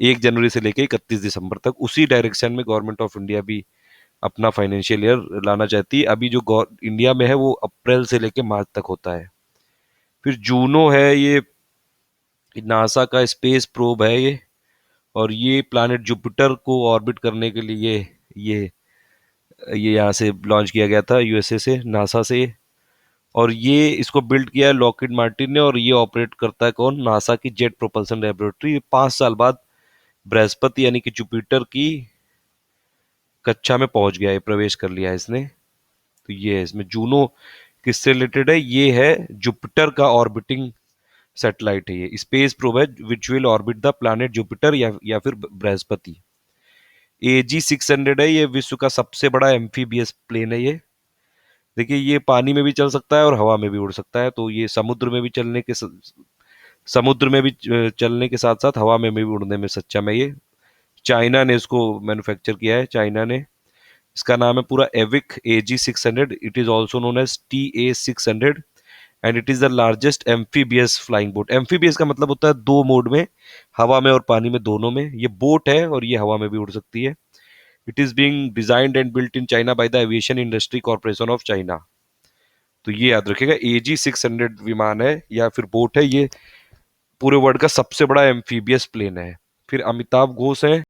1 जनवरी से लेकर 31 दिसंबर तक, उसी डायरेक्शन में गवर्नमेंट ऑफ इंडिया भी अपना फाइनेंशियल ईयर लाना चाहती है। अभी जो इंडिया में है वो अप्रैल से लेकर मार्च तक होता है। फिर जूनो है, ये नासा का स्पेस प्रोब है ये, और ये प्लैनेट जुपिटर को ऑर्बिट करने के लिए ये ये यहाँ से लॉन्च किया गया था, यूएसए से, नासा से। और ये इसको बिल्ड किया है लॉकहीड मार्टिन ने, और ये ऑपरेट करता है कौन, नासा की जेट प्रोपल्सन लेबोरेटरी। 5 साल बाद बृहस्पति यानी कि जुपिटर की कक्षा में पहुंच गया है, प्रवेश कर लिया है इसने। तो ये है इसमें जूनो किससे रिलेटेड है, ये है जुपिटर का ऑर्बिटिंग सैटेलाइट है, ये स्पेस प्रोब है which will orbit the planet Jupiter या फिर बृहस्पति। AG-600 है, ये विश्व का सबसे बड़ा एम्फीबियस प्लेन है ये। देखिए ये पानी में भी चल सकता है और हवा में भी उड़ सकता है, तो ये समुद्र में भी चलने के साथ साथ हवा में भी उड़ने में सक्षम है ये। चाइना ने इसको मैन्युफैक्चर किया है, चाइना ने। इसका नाम है पूरा AVIC AG-600। It is also known as TA-600 and it is the largest amphibious flying boat. Amphibious का मतलब होता है 2 मोड में, हवा में और पानी में, दोनों में। ये बोट है और ये हवा में भी उड़ सकती है। It is being designed and built in China by the aviation industry corporation of China. तो ये याद रखिएगा, AG-600 विमान है या फिर बोट है, ये पूरे वर्ल्ड का सबसे बड़ा एम्फीबियस प्लेन है। फिर अमिताभ घोष है,